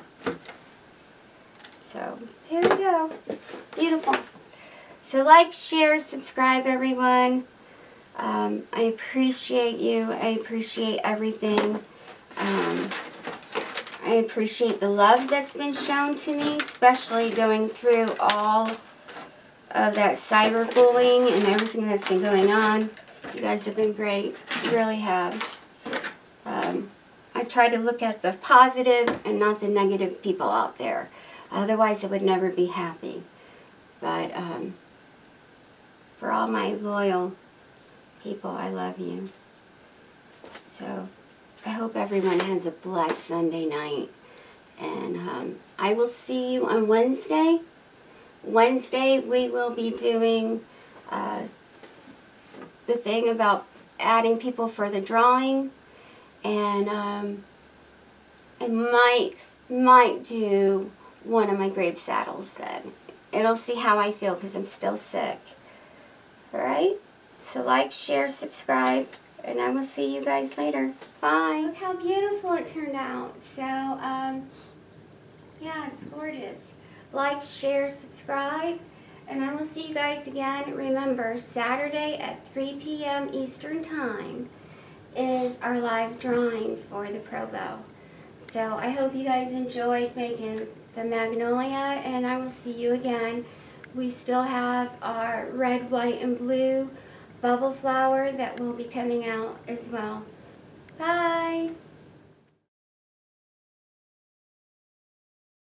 So here we go. Beautiful. So like, share, subscribe, everyone. I appreciate you. I appreciate everything. I appreciate the love that's been shown to me, especially going through all of that cyberbullying and everything that's been going on. You guys have been great. You really have. I try to look at the positive and not the negative people out there. Otherwise, I would never be happy. But for all my loyal people, I love you. So I hope everyone has a blessed Sunday night. And I will see you on Wednesday. Wednesday we will be doing the thing about adding people for the drawing. And I might do one of my grave saddles then. It'll see how I feel because I'm still sick. Alright? So like, share, subscribe, and I will see you guys later. Bye. Look how beautiful it turned out. So, yeah, it's gorgeous. Like, share, subscribe, and I will see you guys again. Remember, Saturday at 3 p.m. Eastern Time is our live drawing for the Pro Bow. So I hope you guys enjoyed making the Magnolia, and I will see you again. We still have our red, white, and blue bubble flower that will be coming out as well. Bye!